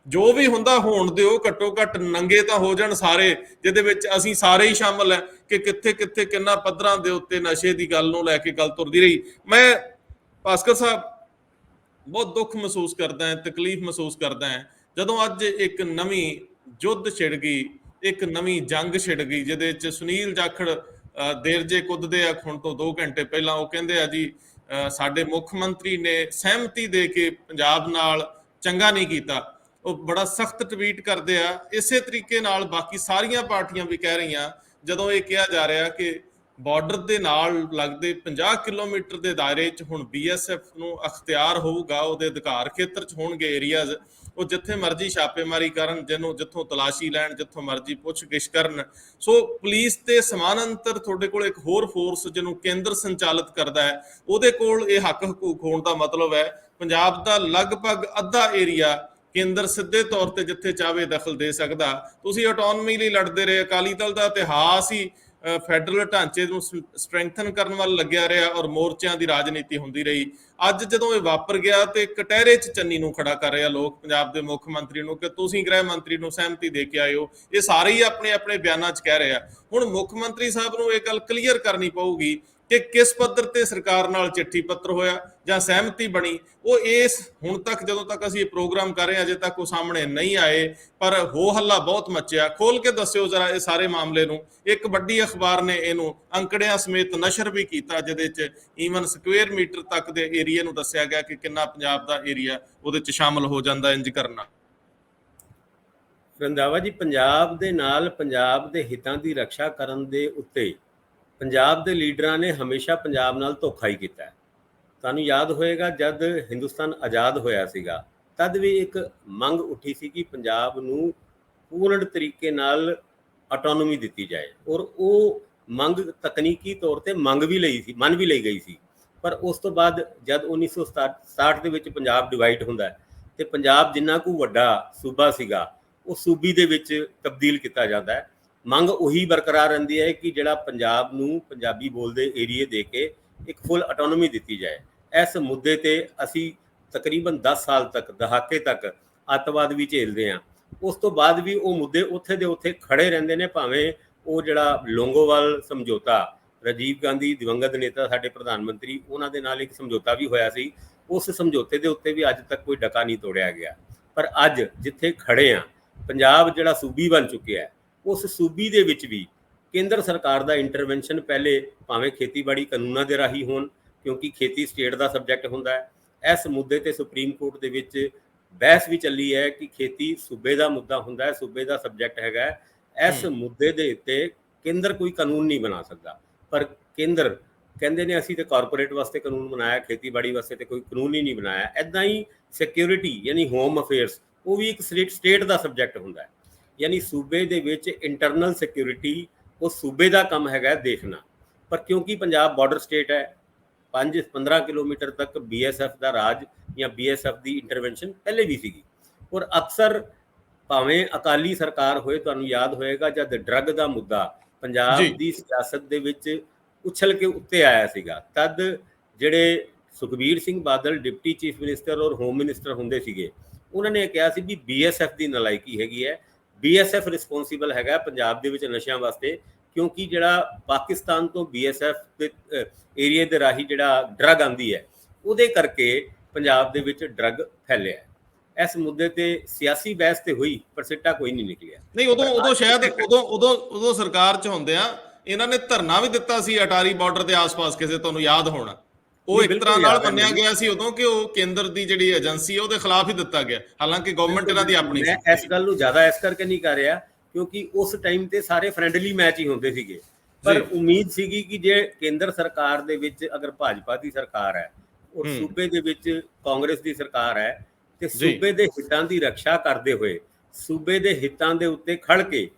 ਜੋ ਵੀ ਹੁੰਦਾ ਹੋਣ ਦਿਓ। ਘੱਟੋ ਘੱਟ ਨੰਗੇ ਤਾਂ ਹੋ ਜਾਣ ਸਾਰੇ, ਜਿਹਦੇ ਵਿੱਚ ਅਸੀਂ ਸਾਰੇ ਹੀ ਸ਼ਾਮਲ ਹੈ ਕਿ ਕਿੱਥੇ ਕਿੱਥੇ ਕਿੰਨਾ ਪੱਧਰਾਂ ਦੇ ਉੱਤੇ ਨਸ਼ੇ ਦੀ ਗੱਲ ਨੂੰ ਲੈ ਕੇ ਗੱਲ ਤੁਰਦੀ ਰਹੀ। ਮੈਂ ਭਾਸਕਰ ਸਾਹਿਬ ਬਹੁਤ ਦੁੱਖ ਮਹਿਸੂਸ ਕਰਦਾ ਹਾਂ, ਤਕਲੀਫ ਮਹਿਸੂਸ ਕਰਦਾ ਹਾਂ ਜਦੋਂ ਅੱਜ ਇੱਕ ਨਵੀਂ ਜੁੱਧ ਛਿੜ ਗਈ, ਇੱਕ ਨਵੀਂ ਜੰਗ ਛਿੜ ਗਈ, ਜਿਹਦੇ ਵਿੱਚ ਸੁਨੀਲ ਜਾਖੜ ਦੇਰ ਜੇ ਕੁੱਦਦੇ ਆ ਹੁਣ ਤੋਂ 2 ਘੰਟੇ ਪਹਿਲਾਂ। ਉਹ ਕਹਿੰਦੇ ਆ ਜੀ ਸਾਡੇ ਮੁੱਖ ਮੰਤਰੀ ਨੇ ਸਹਿਮਤੀ ਦੇ ਕੇ ਪੰਜਾਬ ਨਾਲ ਚੰਗਾ ਨਹੀਂ ਕੀਤਾ। ਉਹ ਬੜਾ ਸਖਤ ਟਵੀਟ ਕਰਦੇ ਆ। ਇਸੇ ਤਰੀਕੇ ਨਾਲ ਬਾਕੀ ਸਾਰੀਆਂ ਪਾਰਟੀਆਂ ਵੀ ਕਹਿ ਰਹੀਆਂ, ਜਦੋਂ ਇਹ ਕਿਹਾ ਜਾ ਰਿਹਾ ਕਿ ਬਾਰਡਰ ਦੇ ਨਾਲ ਲੱਗਦੇ 50 ਕਿਲੋਮੀਟਰ ਦੇ ਦਾਇਰੇ 'ਚ ਹੁਣ BSF ਨੂੰ ਅਖਤਿਆਰ ਹੋਊਗਾ, ਉਹਦੇ ਅਧਿਕਾਰ ਖੇਤਰ 'ਚ ਹੋਣਗੇ ਏਰੀਆਜ਼, ਉਹ ਜਿੱਥੇ ਮਰਜ਼ੀ ਛਾਪੇਮਾਰੀ ਕਰਨ, ਜਿੱਥੋਂ ਤਲਾਸ਼ੀ ਲੈਣ, ਜਿੱਥੋਂ ਮਰਜ਼ੀ ਪੁੱਛਗਿੱਛ ਕਰਨ। ਸੋ ਪੁਲਿਸ ਤੇ ਸਮਾਨਾਂਤਰ ਤੁਹਾਡੇ ਕੋਲ ਇੱਕ ਹੋਰ ਫੋਰਸ ਜਿਹਨੂੰ ਕੇਂਦਰ ਸੰਚਾਲਿਤ ਕਰਦਾ ਹੈ, ਉਹਦੇ ਕੋਲ ਇਹ ਹੱਕ ਹਕੂਕ ਹੋਣ ਦਾ ਮਤਲਬ ਹੈ ਪੰਜਾਬ ਦਾ ਲਗਭਗ ਅੱਧਾ ਏਰੀਆ ਕੇਂਦਰ ਸਿੱਧੇ ਤੌਰ ਤੇ ਜਿੱਥੇ ਚਾਹਵੇ ਦਖਲ ਦੇ ਸਕਦਾ। ਤੁਸੀਂ ਆਟੋਨਮੀ ਲਈ ਲੜਦੇ ਰਹੇ। ਅਕਾਲੀ ਦਲ ਦਾ ਇਤਿਹਾਸ ਹੀ ਫੈਡਰਲ ਢਾਂਚੇ ਨੂੰ ਸਟਰੈਂਥਨ ਕਰਨ ਵੱਲ ਲੱਗਿਆ ਰਿਹਾ ਔਰ ਮੋਰਚਿਆਂ ਦੀ ਰਾਜਨੀਤੀ ਹੁੰਦੀ ਰਹੀ। ਅੱਜ ਜਦੋਂ ਇਹ ਵਾਪਰ ਗਿਆ ਤੇ ਕਟਹਿਰੇ 'ਚ ਚੰਨੀ ਨੂੰ ਖੜਾ ਕਰ ਰਿਹਾ ਲੋਕ ਪੰਜਾਬ ਦੇ ਮੁੱਖ ਮੰਤਰੀ ਨੂੰ ਕਿ ਤੁਸੀਂ ਗ੍ਰਹਿ ਮੰਤਰੀ ਨੂੰ ਸਹਿਮਤੀ ਦੇ ਕੇ ਆਏ ਹੋ। ਇਹ ਸਾਰੇ ਹੀ ਆਪਣੇ ਆਪਣੇ ਬਿਆਨਾਂ 'ਚ ਕਹਿ ਰਹੇ ਆ। ਹੁਣ ਮੁੱਖ ਮੰਤਰੀ ਸਾਹਿਬ ਨੂੰ ਇਹ ਗੱਲ ਕਲੀਅਰ ਕਰਨੀ ਪਊਗੀ ਕਿ ਕਿਸ ਪੱਧਰ ਤੇ ਸਰਕਾਰ ਨਾਲ ਚਿੱਠੀ ਪੱਤਰ ਹੋਇਆ ਜਾਂ ਸਹਿਮਤੀ ਬਣੀ। ਉਹ ਇਸ ਹੁਣ ਤੱਕ ਜਦੋਂ ਤੱਕ ਅਸੀਂ ਇਹ ਪ੍ਰੋਗਰਾਮ ਕਰ ਰਹੇ ਹਾਂ ਅਜੇ ਤੱਕ ਉਹ ਸਾਹਮਣੇ ਨਹੀਂ ਆਏ, ਪਰ ਹੋ ਹੱਲਾ ਬਹੁਤ ਮੱਚਿਆ। ਖੋਲ ਕੇ ਦੱਸਿਓ ਜ਼ਰਾ ਇਹ ਸਾਰੇ ਮਾਮਲੇ ਨੂੰ। ਇੱਕ ਵੱਡੀ ਅਖਬਾਰ ਨੇ ਇਹਨੂੰ ਅੰਕੜਿਆਂ ਸਮੇਤ ਨਸ਼ਰ ਵੀ ਕੀਤਾ, ਜਿਹਦੇ 'ਚ ਈਵਨ ਸਕੁਅਰ ਮੀਟਰ ਤੱਕ ਦੇ ਏਰੀਆ ਨੂੰ ਦੱਸਿਆ ਗਿਆ ਕਿ ਕਿੰਨਾ ਪੰਜਾਬ ਦਾ ਏਰੀਆ ਉਹਦੇ 'ਚ ਸ਼ਾਮਲ ਹੋ ਜਾਂਦਾ ਇੰਜ ਕਰਨਾ। ਰੰਧਾਵਾ ਜੀ, ਪੰਜਾਬ ਦੇ ਨਾਲ ਪੰਜਾਬ ਦੇ ਹਿੱਤਾਂ ਦੀ ਰੱਖਿਆ ਕਰਨ ਦੇ ਉੱਤੇ ਪੰਜਾਬ ਦੇ ਲੀਡਰਾਂ ਨੇ ਹਮੇਸ਼ਾ ਪੰਜਾਬ ਨਾਲ ਧੋਖਾ ਹੀ ਕੀਤਾ ਹੈ। ਤੁਹਾਨੂੰ ਯਾਦ ਹੋਏਗਾ ਜਦ ਹਿੰਦੁਸਤਾਨ ਆਜ਼ਾਦ ਹੋਇਆ ਸੀਗਾ ਤਦ ਵੀ ਇੱਕ ਮੰਗ ਉੱਠੀ ਸੀ ਕਿ ਪੰਜਾਬ ਨੂੰ ਪੂਰਨ ਤਰੀਕੇ ਨਾਲ ਆਟੋਨੋਮੀ ਦਿੱਤੀ ਜਾਏ, ਔਰ ਉਹ ਮੰਗ ਤਕਨੀਕੀ ਤੌਰ ਤੇ ਮੰਨ ਵੀ ਲਈ ਗਈ ਸੀ। ਪਰ ਉਸ ਤੋਂ ਬਾਅਦ ਜਦ 1967 ਦੇ ਵਿੱਚ ਪੰਜਾਬ ਡਿਵਾਈਡ ਹੁੰਦਾ ਹੈ ਤੇ ਪੰਜਾਬ ਜਿੰਨਾ ਕੁ ਵੱਡਾ ਸੂਬਾ ਸੀਗਾ ਉਹ ਸੂਬੀ ਦੇ ਵਿੱਚ ਤਬਦੀਲ ਕੀਤਾ ਜਾਂਦਾ ਹੈ। ਮੰਗ ਉਹੀ ਬਰਕਰਾਰ ਰਹਿੰਦੀ ਹੈ ਕਿ ਜਿਹੜਾ ਪੰਜਾਬ ਨੂੰ ਪੰਜਾਬੀ ਬੋਲਦੇ ਏਰੀਏ ਦੇ ਕੇ ਇੱਕ ਫੁੱਲ ਆਟੋਨੋਮੀ ਦਿੱਤੀ ਜਾਏ। ਇਸ ਮੁੱਦੇ ਤੇ ਅਸੀਂ ਤਕਰੀਬਨ 10 ਸਾਲ ਤੱਕ, ਦਹਾਕੇ ਤੱਕ ਅੱਤਵਾਦ ਵੀ ਝੇਲਦੇ ਹਾਂ। ਉਸ ਤੋਂ ਬਾਅਦ ਵੀ ਉਹ ਮੁੱਦੇ ਉੱਥੇ ਦੇ ਉੱਥੇ ਖੜੇ ਰਹਿੰਦੇ ਨੇ, ਭਾਵੇਂ ਉਹ ਜਿਹੜਾ ਲੋਂਗੋਵਾਲ ਸਮਝੌਤਾ, ਰਾਜੀਵ ਗਾਂਧੀ ਦਿਵੰਗਤ ਨੇਤਾ ਸਾਡੇ ਪ੍ਰਧਾਨ ਮੰਤਰੀ, ਉਹਨਾਂ ਦੇ ਨਾਲ ਇੱਕ ਸਮਝੌਤਾ ਵੀ ਹੋਇਆ ਸੀ। ਉਸ ਸਮਝੌਤੇ ਦੇ ਉੱਤੇ ਵੀ ਅੱਜ ਤੱਕ ਕੋਈ ਡਕਾ ਨਹੀਂ ਤੋੜਿਆ ਗਿਆ। ਪਰ ਅੱਜ ਜਿੱਥੇ ਖੜੇ ਆ, ਪੰਜਾਬ ਜਿਹੜਾ ਸੂਬੀ ਬਣ ਚੁੱਕਿਆ ਹੈ, ਉਸ ਸੂਬੀ ਦੇ ਵਿੱਚ ਵੀ ਕੇਂਦਰ ਸਰਕਾਰ ਦਾ ਇੰਟਰਵੈਂਸ਼ਨ ਪਹਿਲੇ ਭਾਵੇਂ ਖੇਤੀਬਾੜੀ ਕਾਨੂੰਨਾਂ ਦੇ ਰਾਹੀਂ ਹੋਣ, ਕਿਉਂਕਿ ਖੇਤੀ ਸਟੇਟ ਦਾ ਸਬਜੈਕਟ ਹੁੰਦਾ ਹੈ। ਇਸ ਮੁੱਦੇ ਤੇ ਸੁਪਰੀਮ ਕੋਰਟ ਦੇ ਵਿੱਚ ਬਹਿਸ ਵੀ ਚੱਲੀ ਹੈ ਕਿ ਖੇਤੀ ਸੂਬੇ ਦਾ ਮੁੱਦਾ ਹੁੰਦਾ ਹੈ, ਸੂਬੇ ਦਾ ਸਬਜੈਕਟ ਹੈਗਾ। ਇਸ ਮੁੱਦੇ ਦੇ ਉੱਤੇ ਕੇਂਦਰ ਕੋਈ ਕਾਨੂੰਨ ਨਹੀਂ ਬਣਾ ਸਕਦਾ, ਪਰ ਕੇਂਦਰ ਕਹਿੰਦੇ ਨੇ ਅਸੀਂ ਤੇ ਕਾਰਪੋਰੇਟ ਵਾਸਤੇ ਕਾਨੂੰਨ ਬਣਾਇਆ, ਖੇਤੀਬਾੜੀ ਵਾਸਤੇ ਤੇ ਕੋਈ ਕਾਨੂੰਨ ਹੀ ਨਹੀਂ ਬਣਾਇਆ। ਇੱਦਾਂ ਹੀ ਸਿਕਿਉਰਿਟੀ ਯਾਨੀ ਹੋਮ ਅਫੇਅਰਸ, ਉਹ ਵੀ ਇੱਕ ਸਟੇਟ ਦਾ ਸਬਜੈਕਟ ਹੁੰਦਾ ਹੈ। ਯਾਨੀ ਸੂਬੇ ਦੇ ਵਿੱਚ ਇੰਟਰਨਲ ਸਿਕਿਉਰਿਟੀ ਉਹ ਸੂਬੇ ਦਾ ਕੰਮ ਹੈਗਾ ਦੇਖਣਾ। ਪਰ ਕਿਉਂਕਿ ਪੰਜਾਬ ਬਾਰਡਰ ਸਟੇਟ ਹੈ, 5-15 ਕਿਲੋਮੀਟਰ ਤੱਕ BSF ਦਾ ਰਾਜ ਜਾਂ BSF ਦੀ ਇੰਟਰਵੈਂਸ਼ਨ ਪਹਿਲੇ ਵੀ ਸੀਗੀ। ਔਰ ਅਕਸਰ ਭਾਵੇਂ ਅਕਾਲੀ ਸਰਕਾਰ ਹੋਏ, ਤੁਹਾਨੂੰ ਯਾਦ ਹੋਏਗਾ ਜਦ ਡਰੱਗ ਦਾ ਮੁੱਦਾ ਪੰਜਾਬ ਦੀ ਸਿਆਸਤ ਦੇ ਵਿੱਚ ਉਛਲ ਕੇ ਉੱਤੇ ਆਇਆ ਸੀਗਾ, ਤਦ ਜਿਹੜੇ Sukhbir Singh Badal deputy chief minister ਔਰ ਹੋਮ ਮਿਨਿਸਟਰ ਹੁੰਦੇ ਸੀਗੇ, ਉਹਨਾਂ ਨੇ ਕਿਹਾ ਸੀ ਵੀ BSF ਦੀ ਨਲਾਇਕੀ ਹੈਗੀ ਹੈ, BSF ਰਿਸਪੌਂਸੀਬਲ ਹੈਗਾ ਪੰਜਾਬ ਦੇ ਵਿੱਚ ਨਸ਼ਿਆਂ ਵਾਸਤੇ, ਕਿਉਂਕਿ ਜਿਹੜਾ ਪਾਕਿਸਤਾਨ ਤੋਂ BSF ਦੇ ਏਰੀਏ ਦੇ ਰਾਹੀਂ ਜਿਹੜਾ ਡਰੱਗ ਆਉਂਦੀ ਹੈ ਉਹਦੇ ਕਰਕੇ ਪੰਜਾਬ ਦੇ ਵਿੱਚ ਡਰੱਗ ਫੈਲਿਆ। ਇਸ ਮੁੱਦੇ ਤੇ ਸਿਆਸੀ ਬਹਿਸ ਤੇ ਹੋਈ ਪਰ ਸਿੱਟਾ ਕੋਈ ਨਹੀਂ ਨਿਕਲਿਆ। ਨਹੀਂ, ਉਦੋਂ ਸ਼ਾਇਦ ਉਦੋਂ ਸਰਕਾਰ 'ਚ ਹੁੰਦੇ ਆ ਇਹਨਾਂ ਨੇ ਧਰਨਾ ਵੀ ਦਿੱਤਾ ਸੀ ਅਟਾਰੀ ਬਾਰਡਰ ਦੇ ਆਸ-ਪਾਸ ਕਿਸੇ, ਤੁਹਾਨੂੰ ਯਾਦ ਹੋਣਾ। ਉਹ ਇੱਕ ਤਰ੍ਹਾਂ ਨਾਲ ਮੰਨਿਆ ਗਿਆ ਸੀ ਉਦੋਂ ਕਿ ਉਹ ਕੇਂਦਰ ਦੀ ਜਿਹੜੀ ਏਜੰਸੀ ਹੈ ਉਹਦੇ ਖਿਲਾਫ ਹੀ ਦਿੱਤਾ ਗਿਆ, ਹਾਲਾਂਕਿ ਗਵਰਨਮੈਂਟ ਇਹਨਾਂ ਦੀ ਆਪਣੀ ਸੀ। ਮੈਂ ਇਸ ਗੱਲ ਨੂੰ ਜ਼ਿਆਦਾ ਇਸ ਕਰਕੇ ਨਹੀਂ ਕਰ ਰਿਹਾ ਕਿਉਂਕਿ ਉਸ ਟਾਈਮ ਤੇ ਸਾਰੇ ਫਰੈਂਡਲੀ ਮੈਚ ਹੀ ਹੁੰਦੇ ਸੀਗੇ, ਪਰ ਉਮੀਦ ਸੀਗੀ ਕਿ ਜੇ ਕੇਂਦਰ ਸਰਕਾਰ ਦੇ ਵਿੱਚ ਅਗਰ ਭਾਜਪਾ ਦੀ ਸਰਕਾਰ ਹੈ ਔਰ ਸੂਬੇ ਦੇ ਵਿੱਚ ਕਾਂਗਰਸ ਦੀ ਸਰਕਾਰ ਹੈ ਤੇ ਸੂਬੇ ਦੇ ਹਿੱਤਾਂ ਦੀ ਰੱਖਿਆ ਕਰਦੇ ਹੋਏ, ਸੂਬੇ ਦੇ ਹਿੱਤਾਂ ਦੇ ਉੱਤੇ ਖੜ ਕੇ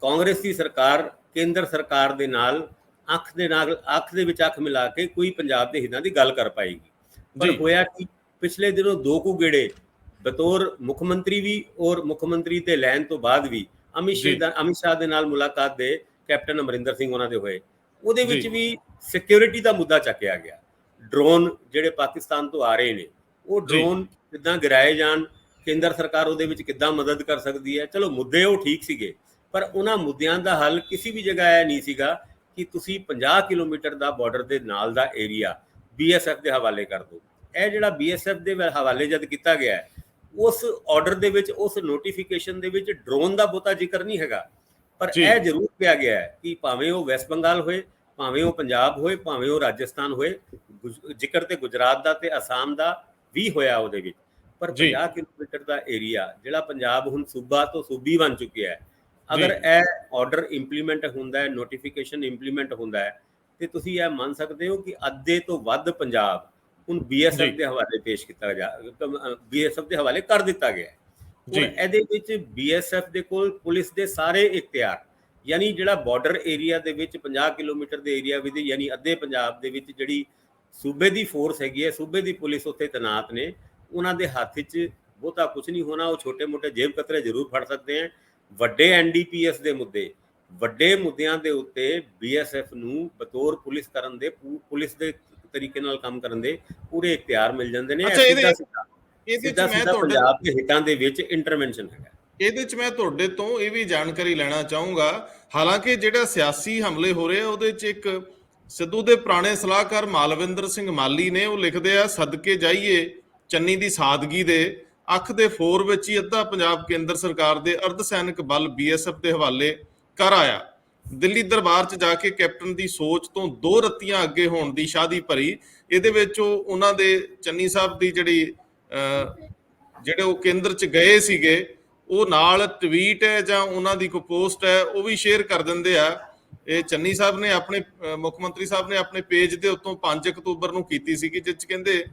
ਕਾਂਗਰਸ ਦੀ ਸਰਕਾਰ ਕੇਂਦਰ ਸਰਕਾਰ ਦੇ ਨਾਲ ਅੱਖ ਦੇ ਵਿੱਚ ਅੱਖ ਮਿਲਾ ਕੇ ਕੋਈ ਪੰਜਾਬ ਦੇ ਹਿੱਤਾਂ ਦੀ ਗੱਲ ਕਰ ਪਾਏਗੀ। ਪਰ ਹੋਇਆ ਕਿ ਪਿਛਲੇ ਦਿਨੋਂ 2 ਕੁ ਗੇੜੇ ਬਤੌਰ ਮੁੱਖ ਮੰਤਰੀ ਵੀ ਔਰ ਮੁੱਖ ਮੰਤਰੀ ਤੇ ਲੈਣ ਤੋਂ ਬਾਅਦ ਵੀ ਅਮਿਤ ਸ਼ਾਹ ਦੇ ਨਾਲ ਮੁਲਾਕਾਤ ਦੇ ਕੈਪਟਨ ਅਮਰਿੰਦਰ ਸਿੰਘ ਉਹਨਾਂ ਦੇ ਹੋਏ, ਉਹਦੇ ਵਿੱਚ ਜੀ ਵੀ ਸਿਕਿਉਰਿਟੀ ਦਾ ਮੁੱਦਾ ਚੱਕਿਆ ਗਿਆ। ਡਰੋਨ ਜਿਹੜੇ ਪਾਕਿਸਤਾਨ ਤੋਂ ਆ ਰਹੇ ਨੇ, ਉਹ ਜੀ ਡਰੋਨ ਕਿੱਦਾਂ ਗਿਰਾਏ ਜਾਣ, ਕੇਂਦਰ ਸਰਕਾਰ ਉਹਦੇ ਵਿੱਚ ਕਿੱਦਾਂ ਮਦਦ ਕਰ ਸਕਦੀ ਹੈ। ਚਲੋ ਮੁੱਦੇ ਉਹ ਠੀਕ ਸੀਗੇ, ਪਰ ਉਹਨਾਂ ਮੁੱਦਿਆਂ ਦਾ ਹੱਲ ਕਿਸੇ ਵੀ ਜਗ੍ਹਾ ਇਹ ਨਹੀਂ ਸੀਗਾ ਕਿ ਤੁਸੀਂ 50 ਕਿਲੋਮੀਟਰ ਦਾ ਬਾਰਡਰ ਦੇ ਨਾਲ ਦਾ ਏਰੀਆ BSF ਦੇ ਹਵਾਲੇ ਕਰ ਦਿਓ। ਇਹ ਜਿਹੜਾ BSF ਦੇ ਹਵਾਲੇ ਜਦ ਕੀਤਾ ਗਿਆ, ਉਸ ਆਰਡਰ ਦੇ ਵਿੱਚ, ਉਸ ਨੋਟੀਫਿਕੇਸ਼ਨ ਦੇ ਵਿੱਚ ਡਰੋਨ ਦਾ ਬਹੁਤਾ ਜ਼ਿਕਰ ਨਹੀਂ ਹੈਗਾ, ਪਰ ਇਹ ਜ਼ਰੂਰ ਕਿਹਾ ਗਿਆ ਹੈ ਕਿ ਭਾਵੇਂ ਉਹ ਵੈਸਟ ਬੰਗਾਲ ਹੋਏ, ਭਾਵੇਂ ਉਹ ਪੰਜਾਬ ਹੋਏ, ਭਾਵੇਂ ਉਹ ਰਾਜਸਥਾਨ ਹੋਏ, ਜ਼ਿਕਰ ਤੇ ਗੁਜਰਾਤ ਦਾ ਤੇ ਅਸਾਮ ਦਾ ਵੀ ਹੋਇਆ ਉਹਦੇ ਵਿੱਚ, ਪਰ 50 ਕਿਲੋਮੀਟਰ ਦਾ ਏਰੀਆ ਜਿਹੜਾ ਪੰਜਾਬ ਹੁਣ ਸੂਬਾ ਤੋਂ ਸੂਬੀ ਬਣ ਚੁੱਕਿਆ ਹੈ, ਅਗਰ ਇਹ ਆਰਡਰ ਇੰਪਲੀਮੈਂਟ ਹੁੰਦਾ ਹੈ, ਨੋਟੀਫਿਕੇਸ਼ਨ ਇੰਪਲੀਮੈਂਟ ਹੁੰਦਾ ਹੈ, ਤੇ ਤੁਸੀਂ ਇਹ ਮੰਨ ਸਕਦੇ ਹੋ ਕਿ ਅੱਧੇ ਤੋਂ ਵੱਧ ਪੰਜਾਬ ਹੁਣ BSF ਦੇ ਹਵਾਲੇ ਪੇਸ਼ ਕੀਤਾ ਗਿਆ, BSF ਦੇ ਹਵਾਲੇ ਕਰ ਦਿੱਤਾ ਗਿਆ। ਹੁਣ ਇਹਦੇ ਵਿੱਚ BSF ਦੇ ਕੋਲ ਪੁਲਿਸ ਦੇ ਸਾਰੇ ਇਖਤਿਆਰ, ਯਾਨੀ ਜਿਹੜਾ ਬਾਰਡਰ ਏਰੀਆ ਦੇ ਵਿੱਚ 50 ਕਿਲੋਮੀਟਰ ਦੇ ਏਰੀਆ ਵਿੱਚ, ਯਾਨੀ ਅੱਧੇ ਪੰਜਾਬ ਦੇ ਵਿੱਚ ਜਿਹੜੀ ਸੂਬੇ ਦੀ ਫੋਰਸ ਹੈਗੀ ਹੈ, ਸੂਬੇ ਦੀ ਪੁਲਿਸ ਉੱਥੇ ਤੈਨਾਤ ਨੇ, ਉਹਨਾਂ ਦੇ ਹੱਥ 'ਚ ਬਹੁਤਾ ਕੁਝ ਨਹੀਂ ਹੋਣਾ। ਉਹ ਛੋਟੇ ਮੋਟੇ ਜੇਬ ਕਤਰੇ ਜ਼ਰੂਰ ਫੜ ਸਕਦੇ ਹਨ। ਵੱਡੇ NDPS ਦੇ ਮੁੱਦੇ, ਵੱਡੇ ਮੁੱਦਿਆਂ ਦੇ ਉੱਤੇ BSF ਨੂੰ ਬਤੌਰ ਪੁਲਿਸ ਕਰਨ ਦੇ, ਪੁਲਿਸ ਦੇ ਤਰੀਕੇ ਨਾਲ ਕੰਮ ਕਰਨ ਦੇ ਪੂਰੇ ਇਖਤਿਆਰ ਮਿਲ ਜਾਂਦੇ ਨੇ। ਸਿੱਧਾ ਪੰਜਾਬ ਦੇ ਹਿੱਤਾਂ ਦੇ ਵਿੱਚ ਇੰਟਰਵੈਂਸ਼ਨ ਹੈਗਾ। ਇਹਦੇ ਚ ਮੈਂ ਤੁਹਾਡੇ ਤੋਂ ਇਹ ਵੀ ਜਾਣਕਾਰੀ ਲੈਣਾ ਚਾਹੂੰਗਾ, ਹਾਲਾਂਕਿ ਜਿਹੜਾ ਸਿਆਸੀ ਹਮਲੇ ਹੋ ਰਹੇ ਆ ਉਹਦੇ ਚ ਇੱਕ ਸਿੱਧੂ ਦੇ ਪੁਰਾਣੇ ਸਲਾਹਕਾਰ ਮਾਲਵਿੰਦਰ ਸਿੰਘ ਮਾਲੀ ਨੇ, ਉਹ ਲਿਖਦੇ ਆ, ਸਦਕੇ ਜਾਈਏ ਚੰਨੀ ਦੀ ਸਾਦਗੀ ਦੇ, ਅੱਖ ਦੇ ਫੋਰ ਵਿੱਚ ਹੀ ਅੱਧਾ ਪੰਜਾਬ ਕੇਂਦਰ ਸਰਕਾਰ ਦੇ ਅਰਧ ਸੈਨਿਕ ਬਲ BSF ਦੇ ਹਵਾਲੇ ਕਰ ਆਇਆ। ਦਿੱਲੀ ਦਰਬਾਰ 'ਚ ਜਾ ਕੇ ਕੈਪਟਨ ਦੀ ਸੋਚ ਤੋਂ 2 ਰੱਤੀਆਂ ਅੱਗੇ ਹੋਣ ਦੀ ਸ਼ਾਦੀ ਭਰੀ। ਇਹਦੇ ਵਿੱਚ ਉਹਨਾਂ ਦੇ ਚੰਨੀ ਸਾਹਿਬ ਦੀ ਜਿਹੜੇ ਉਹ ਕੇਂਦਰ 'ਚ ਗਏ ਸੀਗੇ, ਉਹ ਨਾਲ ਟਵੀਟ ਹੈ ਜਾਂ ਉਹਨਾਂ ਦੀ ਕੋਈ ਪੋਸਟ ਹੈ ਉਹ ਵੀ ਸ਼ੇਅਰ ਕਰ ਦਿੰਦੇ ਆ। ਇਹ ਚੰਨੀ ਸਾਹਿਬ ਨੇ ਆਪਣੇ ਮੁੱਖ ਮੰਤਰੀ ਸਾਹਿਬ ਨੇ ਆਪਣੇ ਪੇਜ ਦੇ ਉੱਤੋਂ 5 ਅਕਤੂਬਰ ਨੂੰ ਕੀਤੀ ਸੀਗੀ, ਜਿਸ 'ਚ ਕਹਿੰਦੇ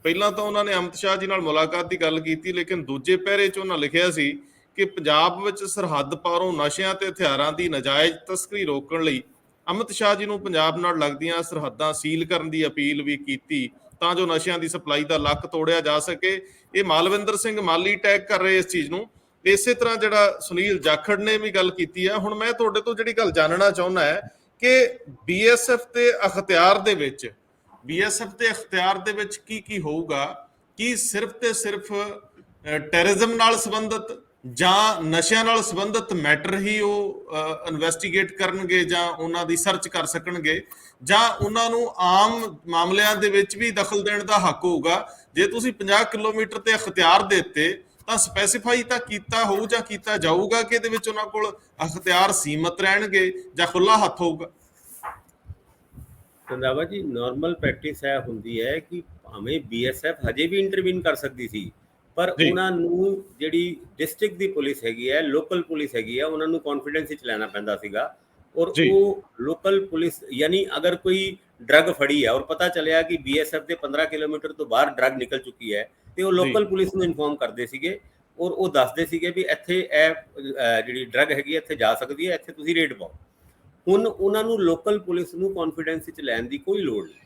ਪਹਿਲਾਂ ਤਾਂ ਉਹਨਾਂ ਨੇ ਅਮਿਤ ਸ਼ਾਹ ਜੀ ਨਾਲ ਮੁਲਾਕਾਤ ਦੀ ਗੱਲ ਕੀਤੀ, ਲੇਕਿਨ ਦੂਜੇ ਪਹਿਰੇ 'ਚ ਉਹਨਾਂ ਲਿਖਿਆ ਸੀ ਕਿ ਪੰਜਾਬ ਵਿੱਚ ਸਰਹੱਦ ਪਾਰੋਂ ਨਸ਼ਿਆਂ ਤੇ ਹਥਿਆਰਾਂ ਦੀ ਨਾਜਾਇਜ਼ ਤਸਕਰੀ ਰੋਕਣ ਲਈ ਅਮਿਤ ਸ਼ਾਹ ਜੀ ਨੂੰ ਪੰਜਾਬ ਨਾਲ ਲੱਗਦੀਆਂ ਸਰਹੱਦਾਂ ਸੀਲ ਕਰਨ ਦੀ ਅਪੀਲ ਵੀ ਕੀਤੀ, ਤਾਂ ਜੋ ਨਸ਼ਿਆਂ ਦੀ ਸਪਲਾਈ ਦਾ ਲੱਕ ਤੋੜਿਆ ਜਾ ਸਕੇ। ਇਹ ਮਾਲਵਿੰਦਰ ਸਿੰਘ ਮਾਲੀ ਟੈਗ ਕਰ ਰਹੇ ਇਸ ਚੀਜ਼ ਨੂੰ। ਇਸੇ ਤਰ੍ਹਾਂ ਜਿਹੜਾ ਸੁਨੀਲ ਜਾਖੜ ਨੇ ਵੀ ਗੱਲ ਕੀਤੀ ਹੈ। ਹੁਣ ਮੈਂ ਤੁਹਾਡੇ ਤੋਂ ਜਿਹੜੀ ਗੱਲ ਜਾਣਨਾ ਚਾਹੁੰਦਾ ਹੈ ਕਿ BSF ਦੇ ਅਖਤਿਆਰ ਦੇ ਵਿੱਚ ਕੀ ਹੋਊਗਾ? ਕੀ ਸਿਰਫ ਤੇ ਸਿਰਫ ਟੈਰਰਿਜ਼ਮ ਨਾਲ ਸੰਬੰਧਿਤ ਜਾਂ ਨਸ਼ਿਆਂ ਨਾਲ ਸੰਬੰਧਿਤ ਮੈਟਰ ਹੀ ਉਹ ਇਨਵੈਸਟੀਗੇਟ ਕਰਨਗੇ ਜਾਂ ਉਹਨਾਂ ਦੀ ਸਰਚ ਕਰ ਸਕਣਗੇ, ਜਾਂ ਉਹਨਾਂ ਨੂੰ ਆਮ ਮਾਮਲਿਆਂ ਦੇ ਵਿੱਚ ਵੀ ਦਖਲ ਦੇਣ ਦਾ ਹੱਕ ਹੋਊਗਾ? ਜੇ ਤੁਸੀਂ 50 ਕਿਲੋਮੀਟਰ ਤੇ ਅਖਤਿਆਰ ਦਿੱਤੇ ਤਾਂ ਸਪੈਸੀਫਾਈ ਤਾਂ ਕੀਤਾ ਹੋਊ ਜਾਂ ਕੀਤਾ ਜਾਊਗਾ ਕਿ ਇਹਦੇ ਵਿੱਚ ਉਹਨਾਂ ਕੋਲ ਅਖਤਿਆਰ ਸੀਮਤ ਰਹਿਣਗੇ ਜਾਂ ਖੁੱਲਾ ਹੱਥ ਹੋਊਗਾ? ਰੰਧਾਵਾ ਜੀ, ਨਾਰਮਲ ਪ੍ਰੈਕਟਿਸ ਇਹ ਹੁੰਦੀ ਹੈ ਕਿ ਭਾਵੇਂ BSF ਹਜੇ ਵੀ ਇੰਟਰਵੀਨ ਕਰ ਸਕਦੀ ਸੀ, ਪਰ ਉਹਨਾਂ ਨੂੰ ਜਿਹੜੀ ਡਿਸਟ੍ਰਿਕਟ ਦੀ ਪੁਲਿਸ ਹੈਗੀ ਹੈ, ਲੋਕਲ ਪੁਲਿਸ ਹੈਗੀ ਹੈ, ਉਹਨਾਂ ਨੂੰ ਕੌਨਫੀਡੈਂਸ ਵਿੱਚ ਲੈਣਾ ਪੈਂਦਾ ਸੀਗਾ। ਔਰ ਉਹ ਲੋਕਲ ਪੁਲਿਸ, ਯਾਨੀ ਅਗਰ ਕੋਈ ਡਰੱਗ ਫੜੀ ਹੈ ਔਰ ਪਤਾ ਚੱਲਿਆ ਕਿ BSF ਦੇ 15 ਕਿਲੋਮੀਟਰ ਤੋਂ ਬਾਹਰ ਡਰੱਗ ਨਿਕਲ ਚੁੱਕੀ ਹੈ, ਤੇ ਉਹ ਲੋਕਲ ਪੁਲਿਸ ਨੂੰ ਇਨਫੋਰਮ ਕਰਦੇ ਸੀਗੇ ਔਰ ਉਹ ਦੱਸਦੇ ਸੀਗੇ ਵੀ ਇੱਥੇ ਇਹ ਜਿਹੜੀ ਡਰੱਗ ਹੈਗੀ ਇੱਥੇ ਜਾ ਸਕਦੀ ਹੈ, ਇੱਥੇ ਤੁਸੀਂ ਰੇਡ ਪਾਓ। ਹੁਣ ਉਹਨਾਂ ਨੂੰ ਲੋਕਲ ਪੁਲਿਸ ਨੂੰ ਕੌਨਫੀਡੈਂਸ ਵਿੱਚ ਲੈਣ ਦੀ ਕੋਈ ਲੋੜ ਨਹੀਂ।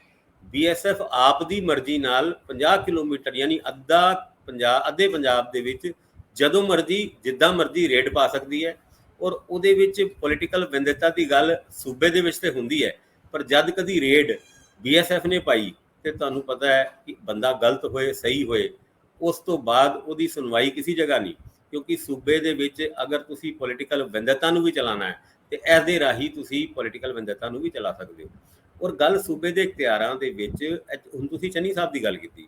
BSF ਆਪ ਦੀ ਮਰਜ਼ੀ ਨਾਲ 50 ਕਿਲੋਮੀਟਰ ਯਾਨੀ ਅੱਧੇ ਪੰਜਾਬ ਦੇ ਵਿੱਚ ਜਦੋਂ ਮਰਜ਼ੀ ਜਿੱਦਾਂ ਮਰਜ਼ੀ ਰੇਡ ਪਾ ਸਕਦੀ ਹੈ। ਔਰ ਉਹਦੇ ਵਿੱਚ ਪੋਲੀਟੀਕਲ ਵੈਂਡੇਟਾ ਦੀ ਗੱਲ ਸੂਬੇ ਦੇ ਵਿੱਚ ਤੇ ਹੁੰਦੀ ਹੈ, ਪਰ ਜਦ ਕਦੀ ਰੇਡ BSF ਨੇ ਪਾਈ ਤੇ ਤੁਹਾਨੂੰ ਪਤਾ ਹੈ ਕਿ ਬੰਦਾ ਗਲਤ ਹੋਏ ਸਹੀ ਹੋਏ, ਉਸ ਤੋਂ ਬਾਅਦ ਉਹਦੀ ਸੁਣਵਾਈ ਕਿਸੇ ਜਗ੍ਹਾ ਨਹੀਂ, ਕਿਉਂਕਿ ਸੂਬੇ ਦੇ ਵਿੱਚ ਅਗਰ ਤੁਸੀਂ ਪੋਲੀਟੀਕਲ ਵੈਂਡੇਟਾ ਨੂੰ ਵੀ ਚਲਾਉਣਾ ਹੈ ਤੇ ਇਹਦੇ ਰਾਹੀਂ ਤੁਸੀਂ ਪੋਲੀਟੀਕਲ ਵੈਂਡੇਟਾ ਨੂੰ ਵੀ ਚਲਾ ਸਕਦੇ ਹੋ। ਔਰ ਗੱਲ ਸੂਬੇ ਦੇ ਇਖਤਿਆਰਾਂ ਦੇ ਵਿੱਚ, ਹੁਣ ਤੁਸੀਂ ਚੰਨੀ ਸਾਹਿਬ ਦੀ ਗੱਲ ਕੀਤੀ,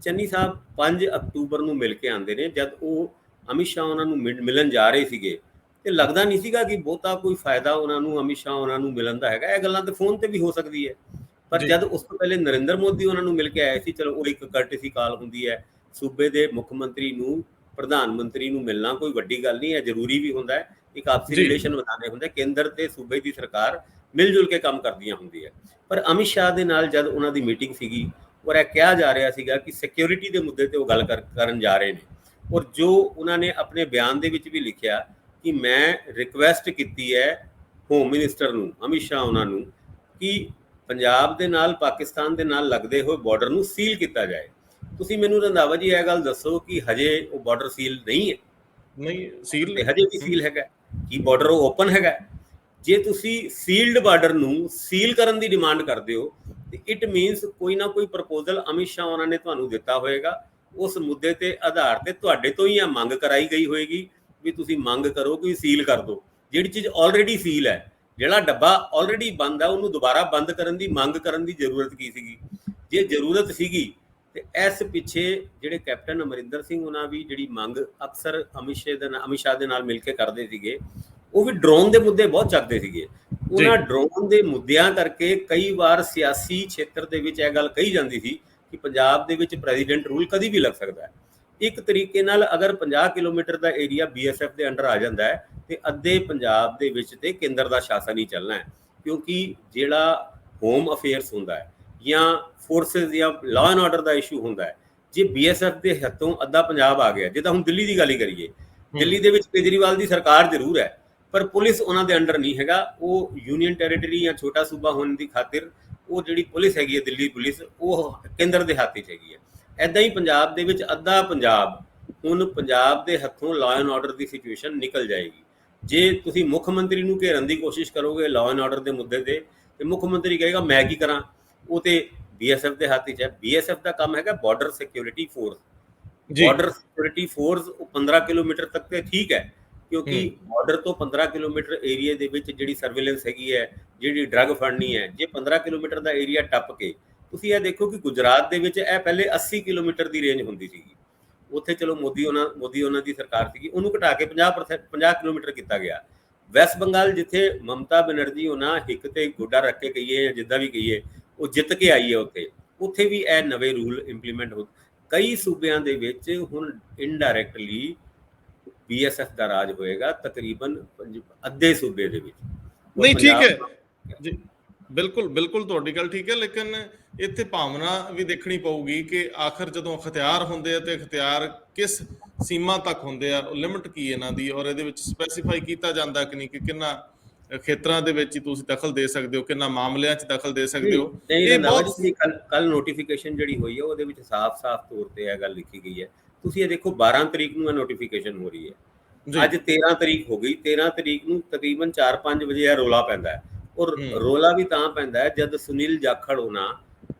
ਚੰਨੀ ਸਾਹਿਬ 5 ਅਕਤੂਬਰ ਨੂੰ ਮਿਲ ਕੇ ਆਉਂਦੇ ਨੇ। ਜਦ ਉਹ ਅਮਿਤ ਸ਼ਾਹ ਉਹਨਾਂ ਨੂੰ ਮਿਲਣ ਜਾ ਰਹੇ ਸੀਗੇ ਤੇ ਲੱਗਦਾ ਨਹੀਂ ਸੀਗਾ ਕਿ ਬਹੁਤਾ ਕੋਈ ਫਾਇਦਾ ਉਹਨਾਂ ਨੂੰ ਅਮਿਤ ਸ਼ਾਹ ਉਹਨਾਂ ਨੂੰ ਮਿਲਣ ਦਾ ਹੈਗਾ। ਇਹ ਗੱਲਾਂ ਤੇ ਫੋਨ ਤੇ ਵੀ ਹੋ ਸਕਦੀ ਹੈ, ਪਰ ਜਦ ਉਸ ਤੋਂ ਪਹਿਲੇ ਨਰਿੰਦਰ ਮੋਦੀ ਉਹਨਾਂ ਨੂੰ ਮਿਲ ਕੇ ਆਏ ਸੀ, ਚਲੋ ਉਹ ਇੱਕ ਕਰਟੇਸੀ ਕਾਲ ਹੁੰਦੀ ਹੈ। ਸੂਬੇ ਦੇ ਮੁੱਖ ਮੰਤਰੀ ਨੂੰ ਪ੍ਰਧਾਨ ਮੰਤਰੀ ਨੂੰ ਮਿਲਣਾ ਕੋਈ ਵੱਡੀ ਗੱਲ ਨਹੀਂ ਹੈ, ਜ਼ਰੂਰੀ ਵੀ ਹੁੰਦਾ ਹੈ, ਇੱਕ ਆਪਸੀ ਰਿਲੇਸ਼ਨ ਬਣਾਉਣੇ ਹੁੰਦੇ। ਕੇਂਦਰ ਤੇ ਸੂਬੇ ਦੀ ਸਰਕਾਰ ਮਿਲ ਜੁਲ ਕੇ ਕੰਮ ਕਰਦੀਆਂ ਹੁੰਦੀ ਹੈ। ਪਰ ਅਮਿਤ ਸ਼ਾਹ ਦੇ ਨਾਲ ਜਦ ਉਹਨਾਂ ਦੀ ਮੀਟਿੰਗ ਸੀਗੀ ਔਰ ਇਹ ਕਿਹਾ ਜਾ ਰਿਹਾ ਸੀਗਾ ਕਿ ਸਿਕਿਉਰਿਟੀ ਦੇ ਮੁੱਦੇ ਤੇ ਉਹ ਗੱਲ ਕਰਨ ਜਾ ਰਹੇ ਨੇ, ਔਰ ਜੋ ਉਹਨਾਂ ਨੇ ਆਪਣੇ ਬਿਆਨ ਦੇ ਵਿੱਚ ਵੀ ਲਿਖਿਆ ਕਿ ਮੈਂ ਰਿਕੁਐਸਟ ਕੀਤੀ ਹੈ ਹੋਮ ਮਿਨਿਸਟਰ ਨੂੰ, ਅਮਿਤ ਸ਼ਾਹ ਉਹਨਾਂ ਨੂੰ, ਕਿ ਪੰਜਾਬ ਦੇ ਨਾਲ ਪਾਕਿਸਤਾਨ ਦੇ ਨਾਲ ਲੱਗਦੇ ਹੋਏ ਬਾਰਡਰ ਨੂੰ ਸੀਲ ਕੀਤਾ ਜਾਏ। ਤੁਸੀਂ ਮੈਨੂੰ ਰੰਧਾਵਾ ਜੀ ਇਹ ਗੱਲ ਦੱਸੋ ਕਿ ਹਜੇ ਉਹ ਬਾਰਡਰ ਸੀਲ ਨਹੀਂ ਹੈ? ਨਹੀਂ, ਸੀਲ ਹਜੇ ਵੀ ਸੀਲ ਹੈਗਾ। ਕੀ ਬਾਰਡਰ ਉਹ ਓਪਨ ਹੈਗਾ? ਜੇ ਤੁਸੀਂ ਸੀਲਡ ਬਾਰਡਰ ਨੂੰ ਸੀਲ ਕਰਨ ਦੀ ਡਿਮਾਂਡ ਕਰਦੇ ਹੋ ਤੇ ਇਟ ਮੀਨਸ ਕੋਈ ਨਾ ਕੋਈ ਪ੍ਰਪੋਜ਼ਲ ਅਮਿਤ ਸ਼ਾਹ ਉਹਨਾਂ ਨੇ ਤੁਹਾਨੂੰ ਦਿੱਤਾ ਹੋਏਗਾ, ਉਸ ਮੁੱਦੇ ਤੇ ਆਧਾਰ ਤੇ ਤੁਹਾਡੇ ਤੋਂ ਹੀ ਇਹ ਮੰਗ ਕਰਾਈ ਗਈ ਹੋਏਗੀ ਵੀ ਤੁਸੀਂ ਮੰਗ ਕਰੋ ਕਿ ਸੀਲ ਕਰ ਦਿਓ ਜਿਹੜੀ ਚੀਜ਼ ਆਲਰੇਡੀ ਸੀਲ ਹੈ। ਜਿਹੜਾ ਡੱਬਾ ਆਲਰੇਡੀ ਬੰਦ ਹੈ ਉਹਨੂੰ ਦੁਬਾਰਾ ਬੰਦ ਕਰਨ ਦੀ ਮੰਗ ਕਰਨ ਦੀ ਜ਼ਰੂਰਤ ਕੀ ਸੀਗੀ? ਜੇ ਜ਼ਰੂਰਤ ਸੀਗੀ ਤੇ ਇਸ ਪਿੱਛੇ ਜਿਹੜੇ ਕੈਪਟਨ ਅਮਰਿੰਦਰ ਸਿੰਘ ਉਹਨਾਂ ਵੀ ਜਿਹੜੀ ਮੰਗ ਅਕਸਰ ਅਮਿਤ ਸ਼ਾਹ ਦੇ ਨਾਲ ਮਿਲ ਕੇ ਕਰਦੇ ਸੀਗੇ, ਉਹ ਵੀ ਡਰੋਨ ਦੇ ਮੁੱਦੇ ਬਹੁਤ ਚੱਕਦੇ ਸੀਗੇ। ਉਹਨਾਂ ਡਰੋਨ ਦੇ ਮੁੱਦਿਆਂ ਕਰਕੇ ਕਈ ਵਾਰ ਸਿਆਸੀ ਖੇਤਰ ਦੇ ਵਿੱਚ ਇਹ ਗੱਲ ਕਹੀ ਜਾਂਦੀ ਸੀ ਕਿ ਪੰਜਾਬ ਦੇ ਵਿੱਚ ਪ੍ਰੈਜ਼ੀਡੈਂਟ ਰੂਲ ਕਦੀ ਵੀ ਲੱਗ ਸਕਦਾ ਹੈ। ਇੱਕ ਤਰੀਕੇ ਨਾਲ ਅਗਰ 50 ਕਿਲੋਮੀਟਰ ਦਾ ਏਰੀਆ BSF ਦੇ ਅੰਡਰ ਆ ਜਾਂਦਾ ਹੈ ਤੇ ਅੱਧੇ ਪੰਜਾਬ ਦੇ ਵਿੱਚ ਤੇ ਕੇਂਦਰ ਦਾ ਸ਼ਾਸਨ ਹੀ ਚੱਲਣਾ ਹੈ, ਕਿਉਂਕਿ ਜਿਹੜਾ ਹੋਮ ਅਫੇਅਰਸ ਹੁੰਦਾ ਹੈ ਜਾਂ ਫੋਰਸਿਸ ਜਾਂ law and order the issue ਹੁੰਦਾ ਹੈ, ਜੇ BSF ਦੇ ਹੱਥੋਂ ਅੱਧਾ ਪੰਜਾਬ ਆ ਗਿਆ, ਜਿੱਦਾਂ ਹੁਣ ਦਿੱਲੀ ਦੀ ਗੱਲ ਹੀ ਕਰੀਏ, ਦਿੱਲੀ ਦੇ ਵਿੱਚ ਕੇਜਰੀਵਾਲ ਦੀ ਸਰਕਾਰ ਜ਼ਰੂਰ ਹੈ ਪਰ ਪੁਲਿਸ ਉਹਨਾਂ ਦੇ ਅੰਡਰ ਨਹੀਂ ਹੈਗਾ। ਉਹ ਯੂਨੀਅਨ ਟੈਰੀਟਰੀ ਜਾਂ ਛੋਟਾ ਸੂਬਾ ਹੋਣ ਦੀ ਖਾਤਰ ਉਹ ਜਿਹੜੀ ਪੁਲਿਸ ਹੈਗੀ ਹੈ ਦਿੱਲੀ ਪੁਲਿਸ, ਉਹ ਕੇਂਦਰ ਦੇ ਹੱਥ 'ਚ ਹੈਗੀ ਹੈ। ਇੱਦਾਂ ਹੀ ਪੰਜਾਬ ਦੇ ਵਿੱਚ ਅੱਧਾ ਪੰਜਾਬ ਹੁਣ ਪੰਜਾਬ ਦੇ ਹੱਥੋਂ law and order the situation ਨਿਕਲ ਜਾਏਗੀ। ਜੇ ਤੁਸੀਂ ਮੁੱਖ ਮੰਤਰੀ ਨੂੰ ਘੇਰਨ ਦੀ ਕੋਸ਼ਿਸ਼ ਕਰੋਗੇ ਲਾਅ ਐਂਡ ਆਰਡਰ ਦੇ ਮੁੱਦੇ ਤੇ ਮੁੱਖ ਮੰਤਰੀ ਕਹੇਗਾ ਮੈਂ ਕੀ ਕਰਾਂ, ਉਹ ਤੇ BSF ਦੇ ਹੱਥ 'ਚ ਹੈ। BSF ਦਾ ਕੰਮ ਹੈਗਾ border security force. Border security force ਉਹ 15 ਕਿਲੋਮੀਟਰ ਤੱਕ ਤੇ ਠੀਕ ਹੈ, ਕਿਉਂਕਿ ਬਾਰਡਰ ਤੋਂ 15 ਕਿਲੋਮੀਟਰ ਏਰੀਆ ਦੇ ਵਿੱਚ ਜਿਹੜੀ ਸਰਵੇਲੈਂਸ ਹੈਗੀ ਹੈ, ਜਿਹੜੀ ਡਰੱਗ ਫੜਨੀ ਹੈ, ਜੇ 15 ਕਿਲੋਮੀਟਰ ਦਾ ਏਰੀਆ ਟੱਪ ਕੇ ਤੁਸੀਂ ਇਹ ਦੇਖੋ ਕਿ ਗੁਜਰਾਤ ਦੇ ਵਿੱਚ ਇਹ ਪਹਿਲੇ 80 ਕਿਲੋਮੀਟਰ ਦੀ ਰੇਂਜ ਹੁੰਦੀ ਸੀਗੀ, ਉੱਥੇ ਚਲੋ ਮੋਦੀ ਉਹਨਾਂ ਦੀ ਸਰਕਾਰ ਸੀਗੀ, ਉਹਨੂੰ ਘਟਾ ਕੇ 50 ਕਿਲੋਮੀਟਰ ਕੀਤਾ ਗਿਆ। ਵੈਸਟ ਬੰਗਾਲ ਜਿੱਥੇ ਮਮਤਾ ਬੈਨਰਜੀ ਉਹਨਾਂ ਹਿੱਕ ਤੇ ਗੋਡਾ ਰੱਖ ਕੇ ਕਹੀਏ ਜਾਂ ਜਿੱਦਾਂ ਵੀ ਕਹੀਏ ਉਹ ਜਿੱਤ ਕੇ ਆਈ ਹੈ, ਉੱਥੇ ਵੀ ਇਹ ਨਵੇਂ ਰੂਲ ਇੰਪਲੀਮੈਂਟ ਹੋ। ਕਈ ਸੂਬਿਆਂ ਦੇ ਵਿੱਚ ਹੁਣ ਇਨਡਾਇਰੈਕਟਲੀ BSF ਦਾ ਰਾਜ ਹੋਏਗਾ, ਤਕਰੀਬਨ ਅੱਧੇ ਸੂਬੇ ਦੇ ਵਿੱਚ। ਨਹੀਂ ਠੀਕ ਹੈ ਜੀ, ਬਿਲਕੁਲ ਤੁਹਾਡੀ ਗੱਲ ਠੀਕ ਹੈ, ਲੇਕਿਨ ਇੱਥੇ ਭਾਵਨਾ ਵੀ ਦੇਖਣੀ ਪਊਗੀ ਕਿ ਆਖਰ ਜਦੋਂ ਅਖਤਿਆਰ ਹੁੰਦੇ ਆ ਤੇ ਅਖਤਿਆਰ ਕਿਸ ਸੀਮਾ ਤੱਕ ਹੁੰਦੇ ਆ, ਲਿਮਿਟ ਕੀ ਇਹਨਾਂ ਦੀ, ਔਰ ਇਹਦੇ ਵਿੱਚ ਸਪੈਸੀਫਾਈ ਕੀਤਾ ਜਾਂਦਾ ਕਿ ਨਹੀਂ ਕਿ ਕਿੰਨਾ ਖੇਤਰਾਂ ਦੇ ਵਿੱਚ ਹੀ ਤੁਸੀਂ ਦਖਲ ਦੇ ਸਕਦੇ ਹੋ, ਕਿੰਨਾ ਮਾਮਲਿਆਂ 'ਚ ਦਖਲ ਦੇ ਸਕਦੇ ਹੋ। ਇਹ ਬਹੁਤ ਕੱਲ ਨੋਟੀਫਿਕੇਸ਼ਨ ਜਿਹੜੀ ਹੋਈ ਹੈ ਉਹਦੇ ਵਿੱਚ ਸਾਫ਼ ਤੌਰ ਤੇ ਇਹ ਗੱਲ ਲਿਖੀ ਗਈ ਹੈ। ਤੁਸੀਂ ਇਹ ਦੇਖੋ 12 ਤਰੀਕ ਨੂੰ ਇਹ ਨੋਟੀਫਿਕੇਸ਼ਨ ਹੋ ਰਹੀ ਹੈ, ਅੱਜ 13 ਤਰੀਕ ਹੋ ਗਈ। 13 ਤਰੀਕ ਨੂੰ ਤਕਰੀਬਨ 4-5 ਵਜੇ ਇਹ ਰੋਲਾ ਪੈਂਦਾ ਹੈ, ਔਰ ਰੋਲਾ ਵੀ ਤਾਂ ਪੈਂਦਾ ਹੈ ਜਦ ਸੁਨੀਲ ਜਾਖੜ ਹੋਣਾ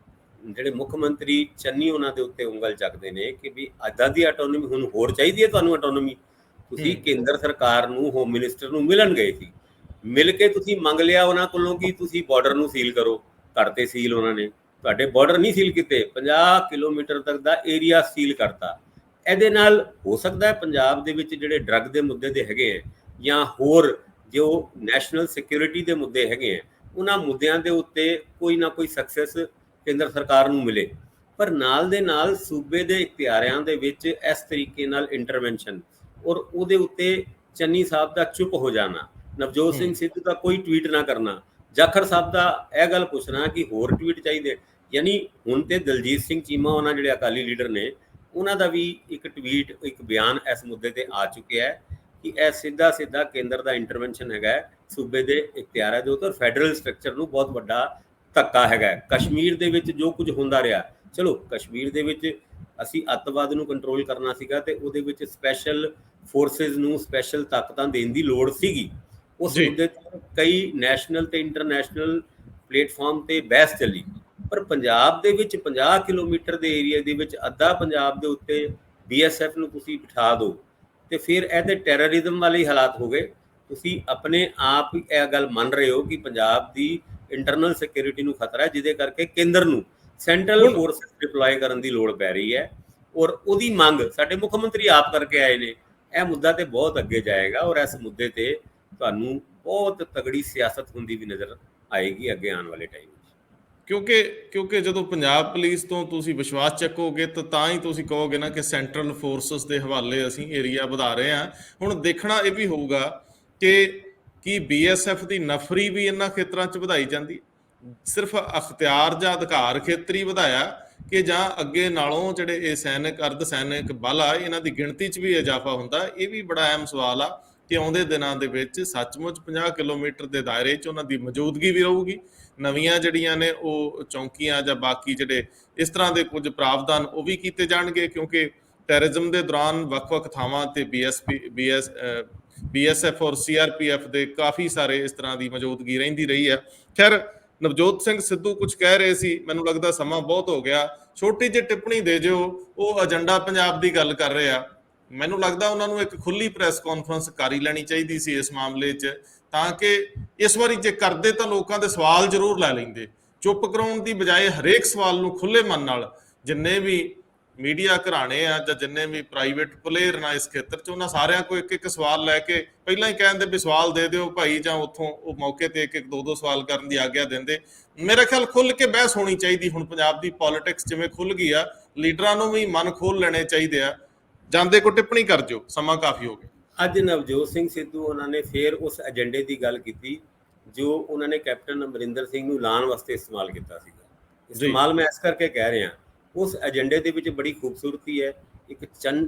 ਜਿਹੜੇ ਮੁੱਖ ਮੰਤਰੀ ਚੰਨੀ ਉਹਨਾਂ ਦੇ ਉੱਤੇ ਉਂਗਲ ਚੱਕਦੇ ਨੇ ਕਿ ਵੀ ਅੱਧਾ ਦੀ ਆਟੋਨੋਮੀ ਹੁਣ ਹੋਰ ਚਾਹੀਦੀ ਹੈ ਤੁਹਾਨੂੰ ਆਟੋਨੋਮੀ। ਤੁਸੀਂ ਕੇਂਦਰ ਸਰਕਾਰ ਨੂੰ ਹੋਮ ਮਿਨਿਸਟਰ ਨੂੰ ਮਿਲਣ ਗਏ ਸੀ, ਮਿਲ ਕੇ ਤੁਸੀਂ ਮੰਗ ਲਿਆ ਉਹਨਾਂ ਕੋਲੋਂ ਕਿ ਤੁਸੀਂ ਬਾਰਡਰ ਨੂੰ ਸੀਲ ਕਰੋ, ਕਰਤੇ ਸੀਲ ਉਹਨਾਂ ਨੇ। ਤੁਹਾਡੇ ਬਾਰਡਰ ਨਹੀਂ ਸੀਲ ਕੀਤੇ, 50 ਕਿਲੋਮੀਟਰ ਤੱਕ ਦਾ ਏਰੀਆ ਸੀਲ ਕਰਤਾ। ਇਹਦੇ ਨਾਲ ਹੋ ਸਕਦਾ ਹੈ ਪੰਜਾਬ ਦੇ ਵਿੱਚ ਜਿਹੜੇ ਡਰੱਗ ਦੇ ਮੁੱਦੇ ਦੇ ਹੈਗੇ ਹੈ ਜਾਂ ਹੋਰ ਜੋ ਨੈਸ਼ਨਲ ਸਿਕਿਉਰਿਟੀ ਦੇ ਮੁੱਦੇ ਹੈਗੇ ਹੈ, ਉਹਨਾਂ ਮੁੱਦਿਆਂ ਦੇ ਉੱਤੇ ਕੋਈ ਨਾ ਕੋਈ ਸਕਸੈਸ ਕੇਂਦਰ ਸਰਕਾਰ ਨੂੰ ਮਿਲੇ। ਪਰ ਨਾਲ ਦੇ ਨਾਲ ਸੂਬੇ ਦੇ ਇਖਤਿਆਰਾਂ ਦੇ ਵਿੱਚ ਇਸ ਤਰੀਕੇ ਨਾਲ ਇੰਟਰਵੈਂਸ਼ਨ ਔਰ ਉਹਦੇ ਉੱਤੇ ਚੰਨੀ ਸਾਹਿਬ ਦਾ ਚੁੱਪ ਹੋ ਜਾਣਾ, ਨਵਜੋਤ ਸਿੰਘ ਸਿੱਧੂ ਦਾ ਕੋਈ ਟਵੀਟ ਨਾ ਕਰਨਾ, ਜਾਖੜ ਸਾਹਿਬ ਦਾ ਇਹ ਗੱਲ ਪੁੱਛਣਾ ਕਿ ਹੋਰ ਟਵੀਟ ਚਾਹੀਦੇ। ਯਾਨੀ ਹੁਣ ਤੇ ਦਲਜੀਤ ਸਿੰਘ ਚੀਮਾ ਉਹਨਾਂ ਜਿਹੜੇ ਅਕਾਲੀ ਲੀਡਰ ਨੇ ਉਹਨਾਂ ਦਾ ਵੀ ਇੱਕ ਟਵੀਟ, ਇੱਕ ਬਿਆਨ ਇਸ ਮੁੱਦੇ ਤੇ ਆ ਚੁੱਕਿਆ ਹੈ ਕਿ ਇਹ ਸਿੱਧਾ ਕੇਂਦਰ ਦਾ ਇੰਟਰਵੈਂਸ਼ਨ ਹੈਗਾ ਸੂਬੇ ਦੇ ਇਖਤਿਆਰਾਂ ਦੇ ਉੱਤੇ, ਫੈਡਰਲ ਸਟਰਕਚਰ ਨੂੰ ਬਹੁਤ ਵੱਡਾ ਧੱਕਾ ਹੈਗਾ। ਕਸ਼ਮੀਰ ਦੇ ਵਿੱਚ ਜੋ ਕੁਝ ਹੁੰਦਾ ਰਿਹਾ, ਚਲੋ ਕਸ਼ਮੀਰ ਦੇ ਵਿੱਚ ਅਸੀਂ ਅੱਤਵਾਦ ਨੂੰ ਕੰਟਰੋਲ ਕਰਨਾ ਸੀਗਾ ਤੇ ਉਹਦੇ ਵਿੱਚ ਸਪੈਸ਼ਲ ਫੋਰਸਿਸ ਨੂੰ ਸਪੈਸ਼ਲ ਤਾਕਤਾਂ ਦੇਣ ਦੀ ਲੋੜ ਸੀਗੀ। ਉਸ ਮੁੱਦੇ ਤੇ ਕਈ ਨੈਸ਼ਨਲ ਤੇ ਇੰਟਰਨੈਸ਼ਨਲ ਪਲੇਟਫਾਰਮ ਤੇ ਬਹਿਸ ਚੱਲੀ, ਪਰ ਪੰਜਾਬ ਦੇ ਵਿੱਚ 50 ਕਿਲੋਮੀਟਰ ਦੇ ਏਰੀਆ ਦੇ ਵਿੱਚ ਅੱਧਾ ਪੰਜਾਬ ਦੇ ਉੱਤੇ BSF ਨੂੰ ਤੁਸੀਂ ਬਿਠਾ ਦਿਓ ਤੇ ਫਿਰ ਇਹਦੇ ਟੈਰਰਿਜ਼ਮ ਵਾਲੇ ਹੀ ਹਾਲਾਤ ਹੋ ਗਏ। ਤੁਸੀਂ ਆਪਣੇ ਆਪ ਇਹ ਗੱਲ ਮੰਨ ਰਹੇ ਹੋ ਕਿ ਪੰਜਾਬ ਦੀ ਇੰਟਰਨਲ ਸਿਕਿਉਰਿਟੀ ਨੂੰ ਖਤਰਾ ਹੈ, ਜਿਹਦੇ ਕਰਕੇ ਕੇਂਦਰ ਨੂੰ ਸੈਂਟਰਲ ਫੋਰਸਿਸ ਡਿਪਲੋਏ ਕਰਨ ਦੀ ਲੋੜ ਪੈ ਰਹੀ ਹੈ, ਔਰ ਉਹਦੀ ਮੰਗ ਸਾਡੇ ਮੁੱਖ ਮੰਤਰੀ ਆਪ ਕਰਕੇ ਆਏ ਨੇ। ਇਹ ਮੁੱਦਾ ਤੇ ਬਹੁਤ ਅੱਗੇ ਜਾਏਗਾ ਔਰ ਇਸ ਮੁੱਦੇ ਤੇ ਤੁਹਾਨੂੰ ਬਹੁਤ ਤਗੜੀ ਸਿਆਸਤ ਹੁੰਦੀ ਵੀ ਨਜ਼ਰ ਆਏਗੀ ਅੱਗੇ ਆਉਣ ਵਾਲੇ ਟਾਈਮ ਵਿੱਚ। ਕਿਉਂਕਿ ਜਦੋਂ ਪੰਜਾਬ ਪੁਲਿਸ ਤੋਂ ਤੁਸੀਂ ਵਿਸ਼ਵਾਸ ਚੱਕੋਗੇ ਤਾਂ ਹੀ ਤੁਸੀਂ ਕਹੋਗੇ ਨਾ ਕਿ ਸੈਂਟਰਲ ਫੋਰਸਿਸ ਦੇ ਹਵਾਲੇ ਅਸੀਂ ਏਰੀਆ ਵਧਾ ਰਹੇ ਹਾਂ। ਹੁਣ ਦੇਖਣਾ ਇਹ ਵੀ ਹੋਊਗਾ ਕਿ BSF ਦੀ ਨਫਰੀ ਵੀ ਇਹਨਾਂ ਖੇਤਰਾਂ 'ਚ ਵਧਾਈ ਜਾਂਦੀ, ਸਿਰਫ ਅਖਤਿਆਰ ਜਾਂ ਅਧਿਕਾਰ ਖੇਤਰ ਹੀ ਵਧਾਇਆ ਕਿ ਜਾਂ ਅੱਗੇ ਨਾਲੋਂ ਜਿਹੜੇ ਇਹ ਸੈਨਿਕ ਅਰਧ ਸੈਨਿਕ ਬਲ ਆ ਇਹਨਾਂ ਦੀ ਗਿਣਤੀ 'ਚ ਵੀ ਇਜ਼ਾਫਾ ਹੁੰਦਾ। ਇਹ ਵੀ ਬੜਾ ਅਹਿਮ ਸਵਾਲ ਆ ਕਿ ਆਉਂਦੇ ਦਿਨਾਂ ਦੇ ਵਿੱਚ ਸੱਚਮੁੱਚ 50 ਕਿਲੋਮੀਟਰ ਦੇ ਦਾਇਰੇ 'ਚ ਉਹਨਾਂ ਦੀ ਮੌਜੂਦਗੀ ਵੀ ਰਹੂਗੀ। ਨਵੀਆਂ ਜਿਹੜੀਆਂ ਨੇ ਉਹ ਚੌਂਕੀਆਂ ਜਾਂ ਬਾਕੀ ਜਿਹੜੇ ਇਸ ਤਰ੍ਹਾਂ ਦੇ ਕੁਝ ਪ੍ਰਾਵਧਾਨ ਉਹ ਵੀ ਕੀਤੇ ਜਾਣਗੇ, ਕਿਉਂਕਿ ਟੈਰਰਿਜ਼ਮ ਦੇ ਦੌਰਾਨ ਵੱਖ-ਵੱਖ ਥਾਵਾਂ ਤੇ BSF ਔਰ CRPF ਦੇ ਕਾਫੀ ਸਾਰੇ ਇਸ ਤਰ੍ਹਾਂ ਦੀ ਮੌਜੂਦਗੀ ਰਹਿੰਦੀ ਰਹੀ ਹੈ। ਖੈਰ, ਨਵਜੋਤ ਸਿੰਘ ਸਿੱਧੂ ਕੁਝ ਕਹਿ ਰਹੇ ਸੀ, ਮੈਨੂੰ ਲੱਗਦਾ ਸਮਾਂ ਬਹੁਤ ਹੋ ਗਿਆ, ਛੋਟੀ ਜਿਹੀ ਟਿੱਪਣੀ ਦੇ ਜਿਓ। ਉਹ ਏਜੰਡਾ ਪੰਜਾਬ ਦੀ ਗੱਲ ਕਰ ਰਹੇ ਆ, ਮੈਨੂੰ ਲੱਗਦਾ ਉਹਨਾਂ ਨੂੰ ਇੱਕ ਖੁੱਲੀ ਪ੍ਰੈਸ ਕਾਨਫਰੰਸ ਕਰ ਹੀ ਲੈਣੀ ਚਾਹੀਦੀ ਸੀ ਇਸ ਮਾਮਲੇ 'ਚ, ਤਾਂ ਕਿ ਇਸ ਵਾਰੀ ਜੇ ਕਰਦੇ ਤਾਂ ਲੋਕਾਂ ਦੇ ਸਵਾਲ ਜ਼ਰੂਰ ਲੈ ਲੈਂਦੇ। ਚੁੱਪ ਕਰਾਉਣ ਦੀ ਬਜਾਏ ਹਰੇਕ ਸਵਾਲ ਨੂੰ ਖੁੱਲੇ ਮਨ ਨਾਲ, ਜਿੰਨੇ ਵੀ ਮੀਡੀਆ ਘਰਾਣੇ ਆ ਜਾਂ ਜਿੰਨੇ ਵੀ ਪ੍ਰਾਈਵੇਟ ਪਲੇਅਰ ਨਾ ਇਸ ਖੇਤਰ 'ਚ, ਉਹਨਾਂ ਸਾਰਿਆਂ ਕੋਲ ਇੱਕ ਇੱਕ ਸਵਾਲ ਲੈ ਕੇ ਪਹਿਲਾਂ ਹੀ ਕਹਿੰਦੇ ਵੀ ਸਵਾਲ ਦੇ ਦਿਓ ਭਾਈ, ਜਾਂ ਉੱਥੋਂ ਉਹ ਮੌਕੇ ਤੇ ਇੱਕ ਇੱਕ ਦੋ ਦੋ ਸਵਾਲ ਕਰਨ ਦੀ ਆਗਿਆ ਦਿੰਦੇ। ਮੇਰਾ ਖਿਆਲ ਖੁੱਲ ਕੇ ਬਹਿਸ ਹੋਣੀ ਚਾਹੀਦੀ। ਹੁਣ ਪੰਜਾਬ ਦੀ ਪੋਲਿਟਿਕਸ ਜਿਵੇਂ ਖੁੱਲ ਗਈ ਆ, ਲੀਡਰਾਂ ਨੂੰ ਵੀ ਮਨ ਖੋਲ ਲੈਣੇ ਚਾਹੀਦੇ ਆ। ਜਾਂਦੇ ਕੋ ਟਿੱਪਣੀ ਕਰ ਜੋ, ਸਮਾਂ ਕਾਫੀ ਹੋ ਗਿਆ। ਅੱਜ ਨਵਜੋਤ ਸਿੰਘ ਸਿੱਧੂ ਉਹਨਾਂ ਨੇ ਫੇਰ ਉਸ ਏਜੰਡੇ ਦੀ ਗੱਲ ਕੀਤੀ ਜੋ ਉਹਨਾਂ ਨੇ ਕੈਪਟਨ ਅਮਰਿੰਦਰ ਸਿੰਘ ਨੂੰ ਲਾਉਣ ਵਾਸਤੇ ਇਸਤੇਮਾਲ ਕੀਤਾ ਸੀਗਾ। ਇਸਤੇਮਾਲ ਮੈਂ ਇਸ ਕਰਕੇ ਕਹਿ ਰਿਹਾ, ਉਸ ਏਜੰਡੇ ਦੇ ਵਿੱਚ ਬੜੀ ਖੂਬਸੂਰਤੀ ਹੈ। ਇੱਕ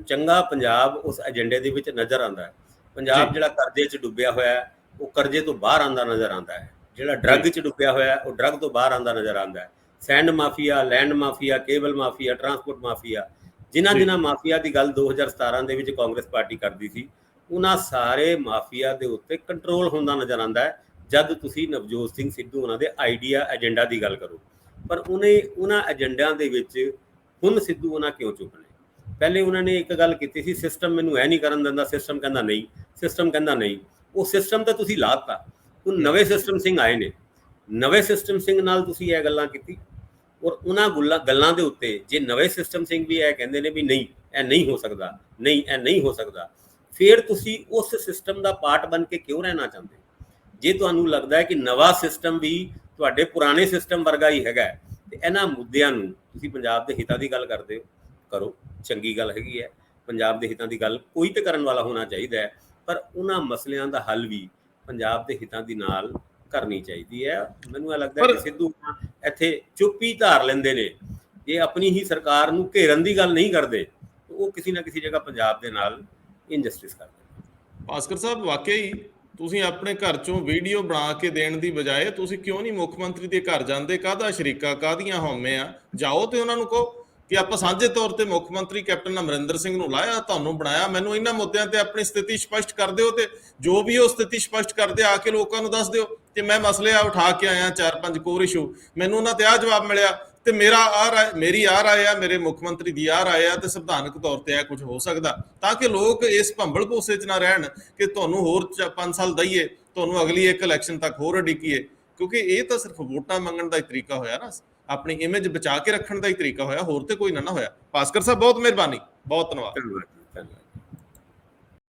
ਚੰਗਾ ਪੰਜਾਬ ਉਸ ਏਜੰਡੇ ਦੇ ਵਿੱਚ ਨਜ਼ਰ ਆਉਂਦਾ ਹੈ। ਪੰਜਾਬ ਜਿਹੜਾ ਕਰਜ਼ੇ 'ਚ ਡੁੱਬਿਆ ਹੋਇਆ ਹੈ, ਉਹ ਕਰਜ਼ੇ ਤੋਂ ਬਾਹਰ ਆਉਂਦਾ ਨਜ਼ਰ ਆਉਂਦਾ ਹੈ। ਜਿਹੜਾ ਡਰੱਗ 'ਚ ਡੁੱਬਿਆ ਹੋਇਆ ਉਹ ਡਰੱਗ ਤੋਂ ਬਾਹਰ ਆਉਂਦਾ ਨਜ਼ਰ ਆਉਂਦਾ ਹੈ। Send mafia, land mafia, cable mafia, transport mafia, ਜਿਨ੍ਹਾਂ ਮਾਫੀਆ ਦੀ ਗੱਲ 2017 ਦੇ ਵਿੱਚ ਕਾਂਗਰਸ ਪਾਰਟੀ ਕਰਦੀ ਸੀ, ਉਹਨਾਂ ਸਾਰੇ ਮਾਫੀਆ ਦੇ ਉੱਤੇ ਕੰਟਰੋਲ ਹੁੰਦਾ ਨਜ਼ਰ ਆਉਂਦਾ ਹੈ ਜਦ ਤੁਸੀਂ ਨਵਜੋਤ ਸਿੰਘ ਸਿੱਧੂ ਉਹਨਾਂ ਦੇ ਆਈਡੀਆ ਏਜੰਡਾ ਦੀ ਗੱਲ ਕਰੋ। ਪਰ ਉਹਨਾਂ ਏਜੰਡਿਆਂ ਦੇ ਵਿੱਚ ਹੁਣ ਸਿੱਧੂ ਉਹਨਾਂ ਕਿਉਂ ਚੁੱਪ ਨੇ? ਪਹਿਲੇ ਉਹਨਾਂ ਨੇ ਇੱਕ ਗੱਲ ਕੀਤੀ ਸੀ, ਸਿਸਟਮ ਮੈਨੂੰ ਇਹ ਨਹੀਂ ਕਰਨ ਦਿੰਦਾ, ਸਿਸਟਮ ਕਹਿੰਦਾ ਨਹੀਂ, ਸਿਸਟਮ ਕਹਿੰਦਾ ਨਹੀਂ। ਉਹ ਸਿਸਟਮ ਤਾਂ ਤੁਸੀਂ ਲਾਤਾ। ਹੁਣ ਨਵੇਂ ਸਿਸਟਮ ਸਿੰਘ ਆਏ ਨੇ, ਨਵੇਂ ਸਿਸਟਮ ਸਿੰਘ ਨਾਲ ਤੁਸੀਂ ਇਹ ਗੱਲਾਂ ਕੀਤੀ, ਔਰ ਉਹਨਾਂ ਗੱਲਾਂ ਦੇ ਉੱਤੇ ਜੇ ਨਵੇਂ ਸਿਸਟਮ ਸਿੰਘ ਵੀ ਇਹ ਕਹਿੰਦੇ ਨੇ ਵੀ ਨਹੀਂ ਇਹ ਨਹੀਂ ਹੋ ਸਕਦਾ, ਨਹੀਂ ਇਹ ਨਹੀਂ ਹੋ ਸਕਦਾ, ਫਿਰ ਤੁਸੀਂ ਉਸ ਸਿਸਟਮ ਦਾ ਪਾਰਟ ਬਣ ਕੇ ਕਿਉਂ ਰਹਿਣਾ ਚਾਹੁੰਦੇ? ਜੇ ਤੁਹਾਨੂੰ ਲੱਗਦਾ ਹੈ ਕਿ ਨਵਾਂ ਸਿਸਟਮ ਵੀ ਤੁਹਾਡੇ ਪੁਰਾਣੇ ਸਿਸਟਮ ਵਰਗਾ ਹੀ ਹੈਗਾ, ਤੇ ਇਹਨਾਂ ਮੁੱਦਿਆਂ ਨੂੰ ਤੁਸੀਂ ਪੰਜਾਬ ਦੇ ਹਿੱਤਾਂ ਦੀ ਗੱਲ ਕਰਦੇ ਹੋ, ਕਰੋ, ਚੰਗੀ ਗੱਲ ਹੈਗੀ ਹੈ। ਪੰਜਾਬ ਦੇ ਹਿੱਤਾਂ ਦੀ ਗੱਲ ਕੋਈ ਤੇ ਕਰਨ ਵਾਲਾ ਹੋਣਾ ਚਾਹੀਦਾ ਹੈ, ਪਰ ਉਹਨਾਂ ਮਸਲਿਆਂ ਦਾ ਹੱਲ ਵੀ ਪੰਜਾਬ ਦੇ ਹਿੱਤਾਂ ਦੀ ਨਾਲ ਕਰਨੀ ਚਾਹੀਦੀ ਹੈ। ਮੈਨੂੰ ਇਹ ਲੱਗਦਾ ਕਿ ਸਿੱਧੂ ਇੱਥੇ ਚੁੱਪੀ ਧਾਰ ਲੈਂਦੇ ਨੇ, ਇਹ ਆਪਣੀ ਹੀ ਸਰਕਾਰ ਨੂੰ ਘੇਰਨ ਦੀ ਗੱਲ ਨਹੀਂ ਕਰਦੇ, ਉਹ ਕਿਸੇ ਨਾ ਕਿਸੇ ਜਗ੍ਹਾ ਪੰਜਾਬ ਦੇ ਨਾਲ ਇਨਜਸਟਿਸ ਕਰਦੇ। ਭਾਸਕਰ ਸਾਹਿਬ, ਵਾਕਈ ਤੁਸੀਂ ਆਪਣੇ ਘਰ ਚੋਂ ਵੀਡੀਓ ਬਣਾ ਕੇ ਦੇਣ ਦੀ ਬਜਾਏ ਤੁਸੀਂ ਕਿਉਂ ਨਹੀਂ ਮੁੱਖ ਮੰਤਰੀ ਦੇ ਘਰ ਜਾਂਦੇ? ਕਾਹਦਾ ਸ਼ਰੀਕਾ, ਕਾਹਦੀਆਂ ਹਉਮੈ ਆ? ਜਾਓ ਤੇ ਉਹਨਾਂ ਨੂੰ ਕਹੋ ਕਿ ਆਪਾਂ ਸਾਂਝੇ ਤੌਰ ਤੇ ਮੁੱਖ ਮੰਤਰੀ ਕੈਪਟਨ ਅਮਰਿੰਦਰ ਸਿੰਘ ਨੂੰ ਲਾਇਆ, ਤੁਹਾਨੂੰ ਬਣਾਇਆ, ਮੈਨੂੰ ਇਹਨਾਂ ਮੁੱਦਿਆਂ ਤੇ ਆਪਣੀ ਸਥਿਤੀ ਸਪਸ਼ਟ ਕਰ ਦਿਓ, ਤੇ ਜੋ ਵੀ ਉਹ ਸਥਿਤੀ ਸਪਸ਼ਟ ਕਰਦੇ ਆ ਕੇ ਲੋਕਾਂ ਨੂੰ ਦੱਸ ਦਿਓ ਕਿ ਮੈਂ ਮਸਲੇ ਆ ਉਠਾ ਕੇ ਆਇਆ 4-5 ਕੋਰ ਇਸ਼ੂ, ਮੈਨੂੰ ਉਹਨਾਂ ਤੇ ਆ ਜਵਾਬ ਮਿਲਿਆ, ਤੇ ਮੇਰੀ ਆ ਰਾਏ ਆ, ਮੇਰੇ ਮੁੱਖ ਮੰਤਰੀ ਦੀ ਆ ਰਾਏ ਆ, ਤੇ ਸੰਵਿਧਾਨਕ ਤੌਰ ਤੇ ਇਹ ਕੁਝ ਹੋ ਸਕਦਾ, ਤਾਂ ਕਿ ਲੋਕ ਇਸ ਭੰਬਲ ਭੂਸੇ 'ਚ ਨਾ ਰਹਿਣ ਕਿ ਤੁਹਾਨੂੰ ਹੋਰ 5 ਸਾਲ ਦਈਏ, ਤੁਹਾਨੂੰ ਅਗਲੀ ਇੱਕ ਇਲੈਕਸ਼ਨ ਤੱਕ ਹੋਰ ਉਡੀਕੀਏ। ਕਿਉਂਕਿ ਇਹ ਤਾਂ ਸਿਰਫ ਵੋਟਾਂ ਮੰਗਣ ਦਾ ਹੀ ਤਰੀਕਾ ਹੋਇਆ ਨਾ, ਆਪਣੀ ਇਮੇਜ ਬਚਾ ਕੇ ਰੱਖਣ ਦਾ ਹੀ ਤਰੀਕਾ ਹੋਇਆ, ਹੋਰ ਤੇ ਕੋਈ ਨਾ ਹੋਇਆ। ਭਾਸਕਰ ਸਾਹਿਬ, ਬਹੁਤ ਮਿਹਰਬਾਨੀ, ਬਹੁਤ ਧੰਨਵਾਦ।